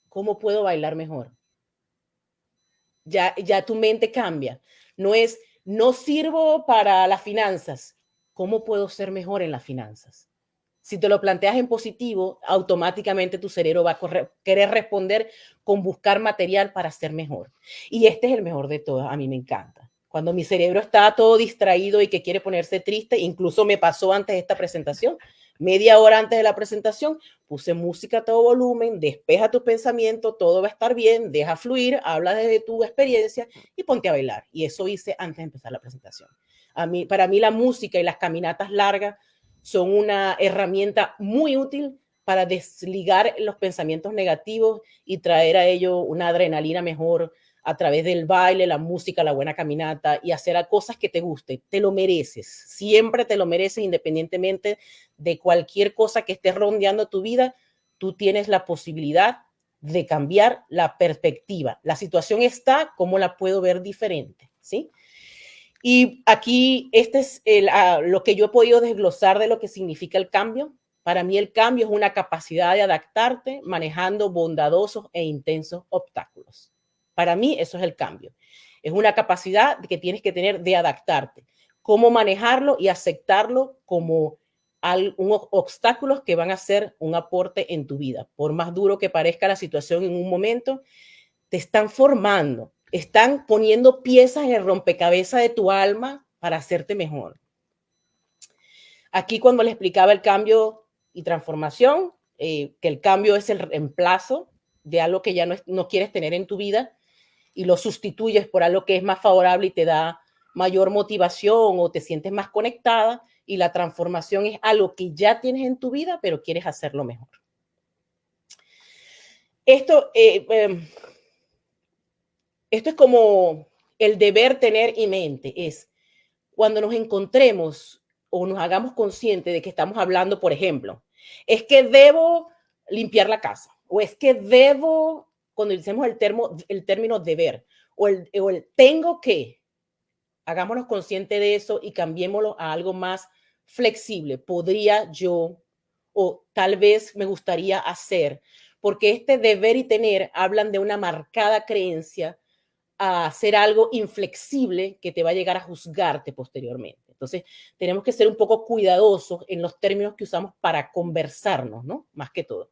¿cómo puedo bailar mejor? Ya tu mente cambia. No sirvo para las finanzas, ¿cómo puedo ser mejor en las finanzas? Si te lo planteas en positivo, automáticamente tu cerebro va a querer responder con buscar material para ser mejor. Y este es el mejor de todos, a mí me encanta. Cuando mi cerebro está todo distraído y que quiere ponerse triste, incluso me pasó antes de esta presentación, media hora antes de la presentación, puse música a todo volumen, despeja tus pensamientos, todo va a estar bien, deja fluir, habla desde tu experiencia y ponte a bailar. Y eso hice antes de empezar la presentación. Para mí la música y las caminatas largas son una herramienta muy útil para desligar los pensamientos negativos y traer a ello una adrenalina mejor a través del baile, la música, la buena caminata y hacer cosas que te gusten. Te lo mereces, siempre te lo mereces independientemente de cualquier cosa que esté rondeando tu vida. tú tienes la posibilidad de cambiar la perspectiva. La situación está, ¿cómo la puedo ver diferente? ¿Sí? Y aquí este es lo que yo he podido desglosar de lo que significa el cambio. Para mí el cambio es una capacidad de adaptarte manejando bondadosos e intensos obstáculos. Para mí eso es el cambio. Es una capacidad que tienes que tener de adaptarte. Cómo manejarlo y aceptarlo como obstáculos que van a ser un aporte en tu vida. Por más duro que parezca la situación en un momento, te están formando, están poniendo piezas en el rompecabezas de tu alma para hacerte mejor. Aquí cuando le explicaba el cambio y transformación, que el cambio es el reemplazo de algo que ya no quieres tener en tu vida y lo sustituyes por algo que es más favorable y te da mayor motivación o te sientes más conectada, y la transformación es algo que ya tienes en tu vida, pero quieres hacerlo mejor. Esto es como el deber tener en mente, es cuando nos encontremos o nos hagamos conscientes de que estamos hablando, por ejemplo, es que debo limpiar la casa, o es que debo, cuando decimos el término deber, o el tengo que, hagámonos conscientes de eso y cambiémoslo a algo más flexible. Podría yo, o tal vez me gustaría hacer, porque este deber y tener hablan de una marcada creencia a hacer algo inflexible que te va a llegar a juzgarte posteriormente. Entonces, tenemos que ser un poco cuidadosos en los términos que usamos para conversarnos, ¿no? Más que todo.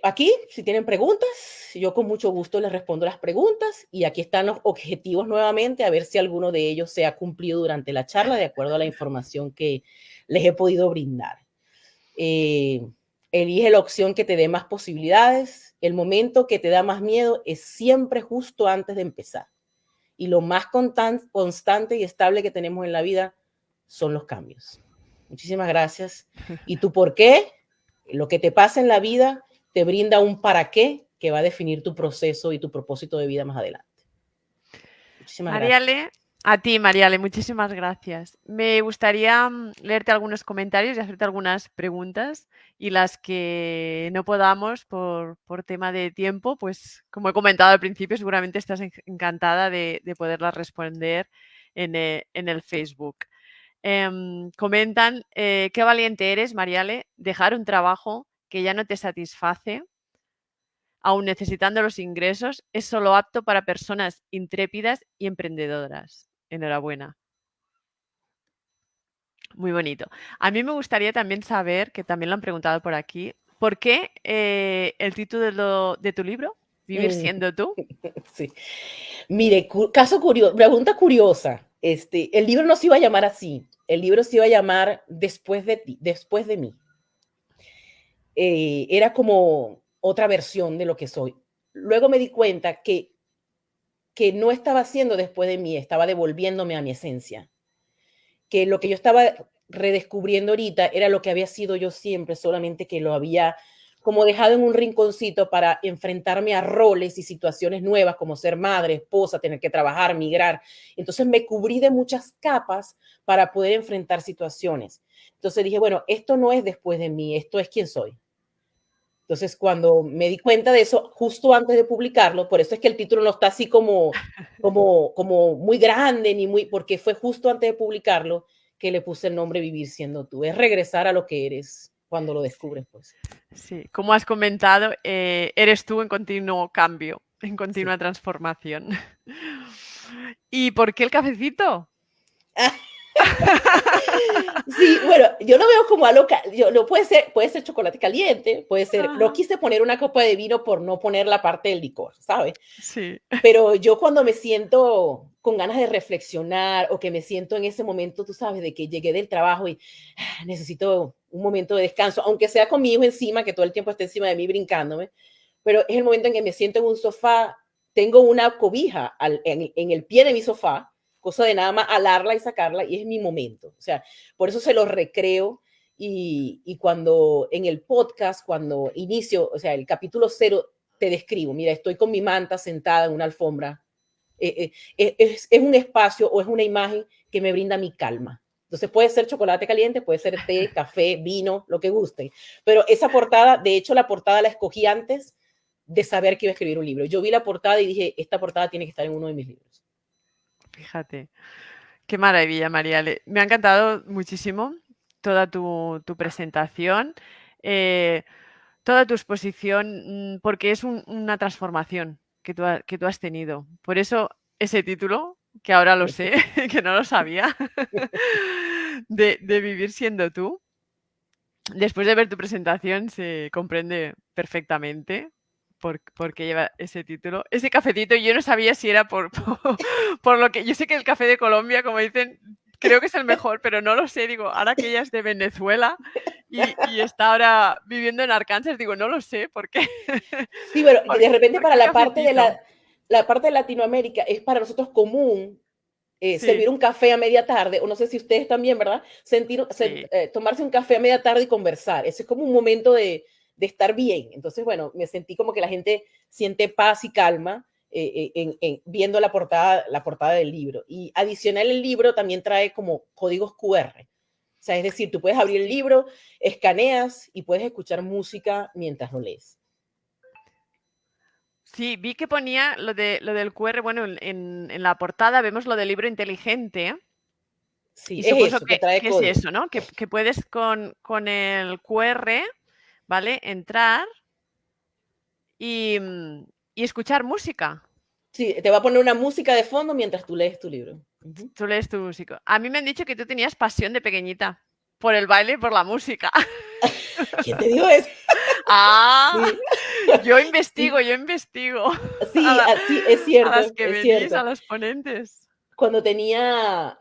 Aquí, si tienen preguntas, yo con mucho gusto les respondo las preguntas, y aquí están los objetivos nuevamente, a ver si alguno de ellos se ha cumplido durante la charla de acuerdo a la información que les he podido brindar. Elige la opción que te dé más posibilidades. El momento que te da más miedo es siempre justo antes de empezar. Y lo más constante y estable que tenemos en la vida son los cambios. Muchísimas gracias. ¿Y tú por qué? Lo que te pasa en la vida te brinda un para qué que va a definir tu proceso y tu propósito de vida más adelante. Muchísimas Mariale, a ti, Mariale, muchísimas gracias. Me gustaría leerte algunos comentarios y hacerte algunas preguntas, y las que no podamos por tema de tiempo, pues como he comentado al principio, seguramente estás encantada de poderlas responder en el Facebook. Comentan, qué valiente eres, Mariale, dejar un trabajo que ya no te satisface, aun necesitando los ingresos, es solo apto para personas intrépidas y emprendedoras. Enhorabuena. Muy bonito. A mí me gustaría también saber, que también lo han preguntado por aquí, ¿por qué el título de tu libro, Vivir siendo tú? Sí. Mire, pregunta curiosa. El libro no se iba a llamar así. El libro se iba a llamar Después de ti, después de mí. Era como otra versión de lo que soy. Luego me di cuenta que no estaba haciendo después de mí, estaba devolviéndome a mi esencia. Que lo que yo estaba redescubriendo ahorita era lo que había sido yo siempre, solamente que lo había como dejado en un rinconcito para enfrentarme a roles y situaciones nuevas, como ser madre, esposa, tener que trabajar, migrar. Entonces me cubrí de muchas capas para poder enfrentar situaciones. Entonces dije, bueno, esto no es después de mí, esto es quién soy. Entonces, cuando me di cuenta de eso, justo antes de publicarlo, por eso es que el título no está así como muy grande, ni muy, porque fue justo antes de publicarlo que le puse el nombre Vivir siendo tú. Es regresar a lo que eres cuando lo descubres, pues. Sí, como has comentado, eres tú en continuo cambio, en continua transformación. ¿Y por qué el cafecito? Sí, bueno, yo lo veo como algo, no puede ser chocolate caliente, puede ser, no quise poner una copa de vino por no poner la parte del licor, ¿sabes? Sí. Pero yo cuando me siento con ganas de reflexionar, o que me siento en ese momento, tú sabes, de que llegué del trabajo y necesito un momento de descanso, aunque sea con mi hijo encima, que todo el tiempo esté encima de mí brincándome, pero es el momento en que me siento en un sofá, tengo una cobija en el pie de mi sofá, cosa de nada más alarla y sacarla, y es mi momento. O sea, por eso se lo recreo. Y cuando en el podcast, cuando inicio, o sea, el capítulo 0, te describo, mira, estoy con mi manta sentada en una alfombra. Es un espacio o es una imagen que me brinda mi calma. Entonces puede ser chocolate caliente, puede ser té, café, vino, lo que gusten. Pero esa portada, de hecho la portada la escogí antes de saber que iba a escribir un libro. Yo vi la portada y dije, esta portada tiene que estar en uno de mis libros. Fíjate. Qué maravilla, Mariale. Me ha encantado muchísimo toda tu presentación, toda tu exposición, porque es una transformación que tú has tenido. Por eso ese título, que ahora lo sé, que no lo sabía, de vivir siendo tú. Después de ver tu presentación se comprende perfectamente por qué lleva ese título. Ese cafetito yo no sabía si era por lo que... Yo sé que el café de Colombia, como dicen, creo que es el mejor, pero no lo sé. Digo, ahora que ella es de Venezuela y está ahora viviendo en Arkansas, digo, no lo sé por qué. Sí, pero de repente para la cafetito? parte de Latinoamérica es para nosotros común Sí, servir un café a media tarde, o no sé si ustedes también, ¿verdad? sí. Tomarse un café a media tarde y conversar. Ese es como un momento de estar bien. Entonces, bueno, me sentí como que la gente siente paz y calma viendo la portada del libro. Y adicional, el libro también trae como códigos QR. O sea, es decir, tú puedes abrir el Sí. libro, escaneas y puedes escuchar música mientras lo lees. Sí, vi que ponía lo del QR, bueno, en la portada vemos lo del libro inteligente. Sí, Y es supongo eso, que trae que es código. eso, ¿no? Que puedes con el QR, ¿vale? Entrar y, y escuchar música. Sí, te va a poner una música de fondo mientras tú lees tu libro. Uh-huh. Tú lees tu música. A mí me han dicho que tú tenías pasión de pequeñita por el baile y por la música. ¿Quién te dijo eso? Ah, Sí, yo investigo, sí, yo investigo sí, sí, es a las cierto, que es venís, a cierto. los ponentes. Cuando tenía,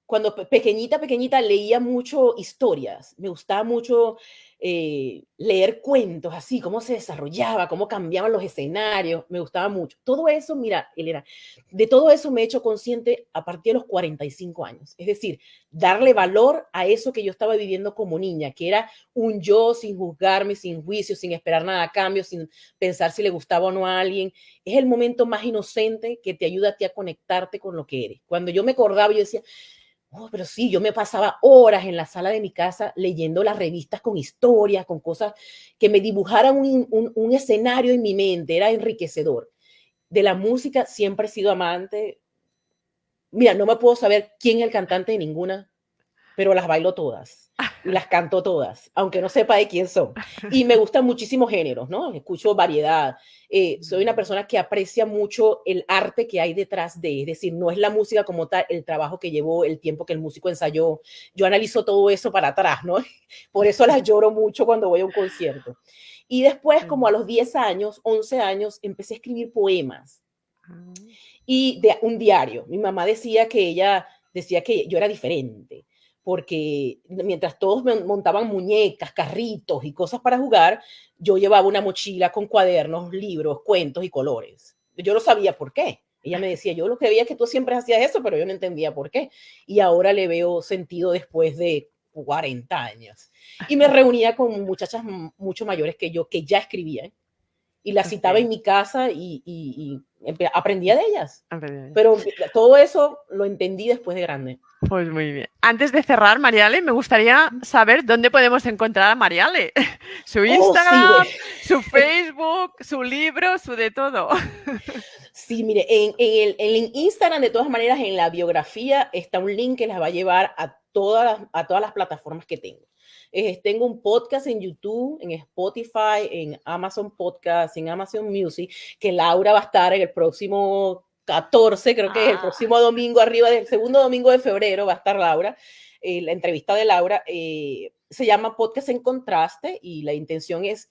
cuando pequeñita leía mucho historias, me gustaba mucho leer cuentos, así, cómo se desarrollaba, cómo cambiaban los escenarios, me gustaba mucho. Todo eso, mira, Elena, de todo eso me he hecho consciente a partir de los 45 años. Es decir, darle valor a eso que yo estaba viviendo como niña, que era un yo sin juzgarme, sin juicio, sin esperar nada a cambio, sin pensar si le gustaba o no a alguien. Es el momento más inocente que te ayuda a ti a conectarte con lo que eres. Cuando yo me acordaba, yo decía, oh, pero sí, yo me pasaba horas en la sala de mi casa leyendo las revistas con historias, con cosas que me dibujaran un escenario en mi mente, era enriquecedor. De la música siempre he sido amante. Mira, no me puedo saber quién es el cantante de ninguna, pero las bailo todas y las canto todas, aunque no sepa de quién son. Y me gustan muchísimos géneros, ¿no? Escucho variedad. Soy una persona que aprecia mucho el arte que hay detrás de, es decir, no es la música como tal, el trabajo que llevó, el tiempo que el músico ensayó. Yo analizo todo eso para atrás, ¿no? Por eso las lloro mucho cuando voy a un concierto. Y después, como a los 10 años, 11 años, empecé a escribir poemas y de un diario. Mi mamá decía que ella decía que yo era diferente, porque mientras todos montaban muñecas, carritos y cosas para jugar, yo llevaba una mochila con cuadernos, libros, cuentos y colores. Yo no sabía por qué. Ella me decía, yo lo que veía es que tú siempre hacías eso, pero yo no entendía por qué. Y ahora le veo sentido después de 40 años. Y me reunía con muchachas mucho mayores que yo, que ya escribían, y las citaba en Sí, mi casa y aprendía de ellas. aprendí. Pero todo eso lo entendí después de grande. Pues muy bien. Antes de cerrar, Mariale, me gustaría saber dónde podemos encontrar a Mariale. Su Oh, sí, güey. Instagram, su Facebook, su libro, su de todo. Sí, mire, en Instagram, de todas maneras, en la biografía está un link que las va a llevar a todas las plataformas que tengo. Tengo un podcast en YouTube, en Spotify, en Amazon Podcast, en Amazon Music, que Laura va a estar en el próximo 14, creo que es el próximo domingo, arriba del segundo domingo de febrero va a estar Laura, la entrevista de Laura. Se llama Podcast en Contraste y la intención es,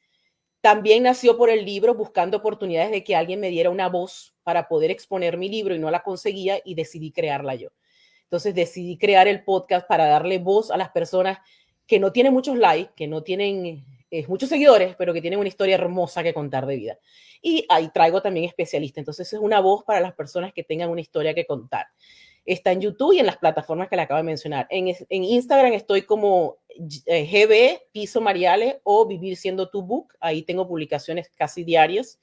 también nació por el libro, buscando oportunidades de que alguien me diera una voz para poder exponer mi libro y no la conseguía y decidí crearla yo. Entonces decidí crear el podcast para darle voz a las personas que no tienen muchos likes, que no tienen muchos seguidores, pero que tienen una historia hermosa que contar de vida. Y ahí traigo también especialistas. Entonces es una voz para las personas que tengan una historia que contar. Está en YouTube y en las plataformas que le acabo de mencionar. En Instagram estoy como GB Piso Mariale o Vivir Siendo Tu Book. Ahí tengo publicaciones casi diarias.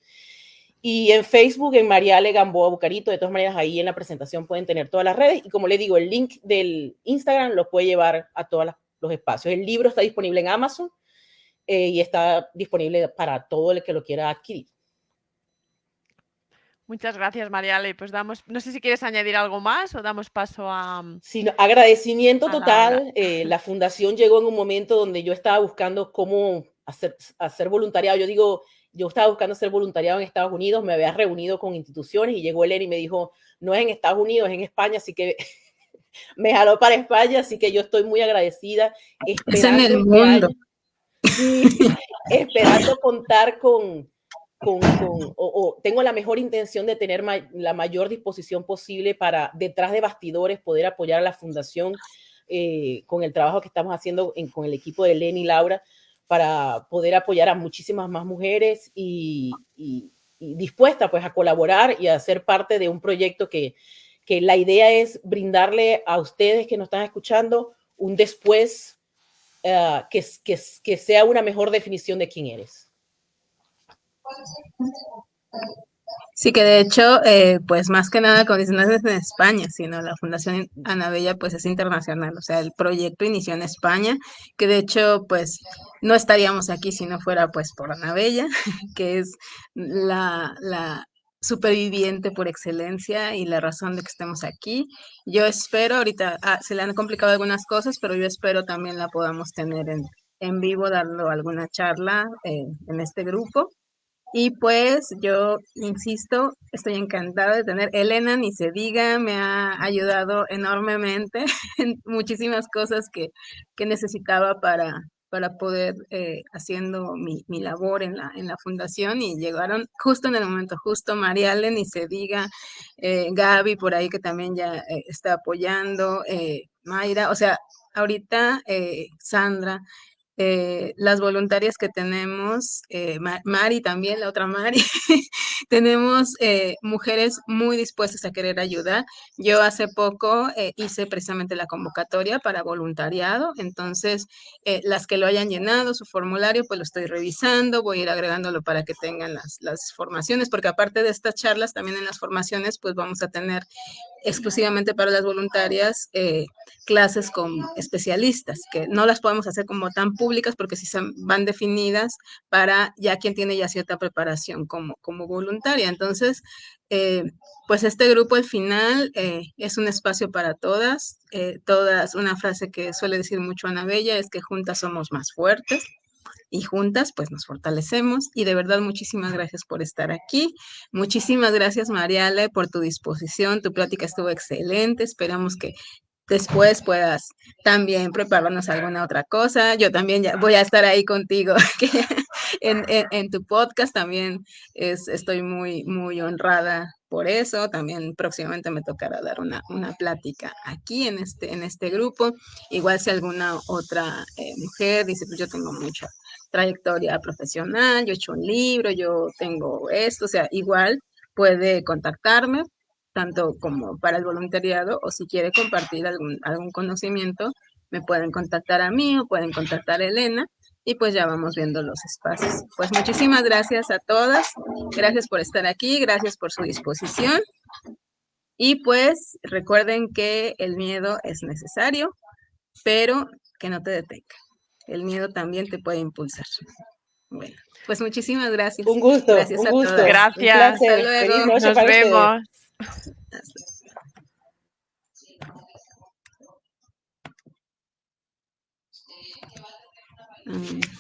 Y en Facebook, en Mariale Gamboa Bucarito, de todas maneras, ahí en la presentación pueden tener todas las redes. Y como les digo, el link del Instagram lo puede llevar a todos los espacios. El libro está disponible en Amazon y está disponible para todo el que lo quiera adquirir. Muchas gracias, Mariale. Pues no sé si quieres añadir algo más o damos paso a... Sí, agradecimiento total. La fundación llegó en un momento donde yo estaba buscando cómo hacer voluntariado. Yo estaba buscando hacer voluntariado en Estados Unidos, me había reunido con instituciones y llegó Elena y me dijo, no es en Estados Unidos, es en España, así que me jaló para España, así que yo estoy muy agradecida. Es en el mundo. Sí, esperando contar tengo la mejor intención de tener la mayor disposición posible para, detrás de bastidores, poder apoyar a la fundación con el trabajo que estamos haciendo con el equipo de Elena y Laura, para poder apoyar a muchísimas más mujeres y dispuesta pues a colaborar y a ser parte de un proyecto que la idea es brindarle a ustedes que nos están escuchando un después que sea una mejor definición de quién eres. Sí, que de hecho, pues más que nada, como dicen, no es en España, sino la Fundación Ana Bella, pues es internacional. O sea, el proyecto inició en España, que de hecho, pues no estaríamos aquí si no fuera pues por Ana Bella, que es la superviviente por excelencia y la razón de que estemos aquí. Yo espero, ahorita se le han complicado algunas cosas, pero yo espero también la podamos tener en vivo, dando alguna charla en este grupo. Y pues yo insisto, estoy encantada de tener Elena, ni se diga, me ha ayudado enormemente en muchísimas cosas que necesitaba para poder haciendo mi labor en la fundación, y llegaron justo en el momento justo. Mariale, ni se diga, Gaby por ahí que también ya está apoyando, Mayra, o sea, ahorita Sandra, las voluntarias que tenemos, Mari también, la otra Mari, tenemos mujeres muy dispuestas a querer ayudar. Yo hace poco hice precisamente la convocatoria para voluntariado, entonces las que lo hayan llenado, su formulario, pues lo estoy revisando, voy a ir agregándolo para que tengan las formaciones, porque aparte de estas charlas, también en las formaciones, pues vamos a tener exclusivamente para las voluntarias clases con especialistas, que no las podemos hacer como tan públicas porque sí van definidas para ya quien tiene ya cierta preparación como voluntaria. Entonces, pues este grupo al final es un espacio para todas. Una frase que suele decir mucho Ana Bella es que juntas somos más fuertes. Y juntas pues nos fortalecemos, y de verdad muchísimas gracias por estar aquí. Muchísimas gracias, Mariale, por tu disposición. Tu plática estuvo excelente. Esperamos que después puedas también prepararnos alguna otra cosa. Yo también ya voy a estar ahí contigo que en tu podcast también. Estoy muy, muy honrada por eso. También próximamente me tocará dar una plática aquí en este grupo. Igual si alguna otra mujer dice, pues yo tengo mucha trayectoria profesional, yo he hecho un libro, yo tengo esto, o sea, igual puede contactarme tanto como para el voluntariado, o si quiere compartir algún conocimiento, me pueden contactar a mí o pueden contactar a Elena, y pues ya vamos viendo los espacios. Pues muchísimas gracias a todas, gracias por estar aquí, gracias por su disposición, y pues recuerden que el miedo es necesario, pero que no te detenga. El miedo también te puede impulsar. Bueno, pues muchísimas gracias. Un gusto, Gracias un a gusto. todas. Gracias. Un placer. Hasta luego. Feliz noche Nos para vemos. ustedes.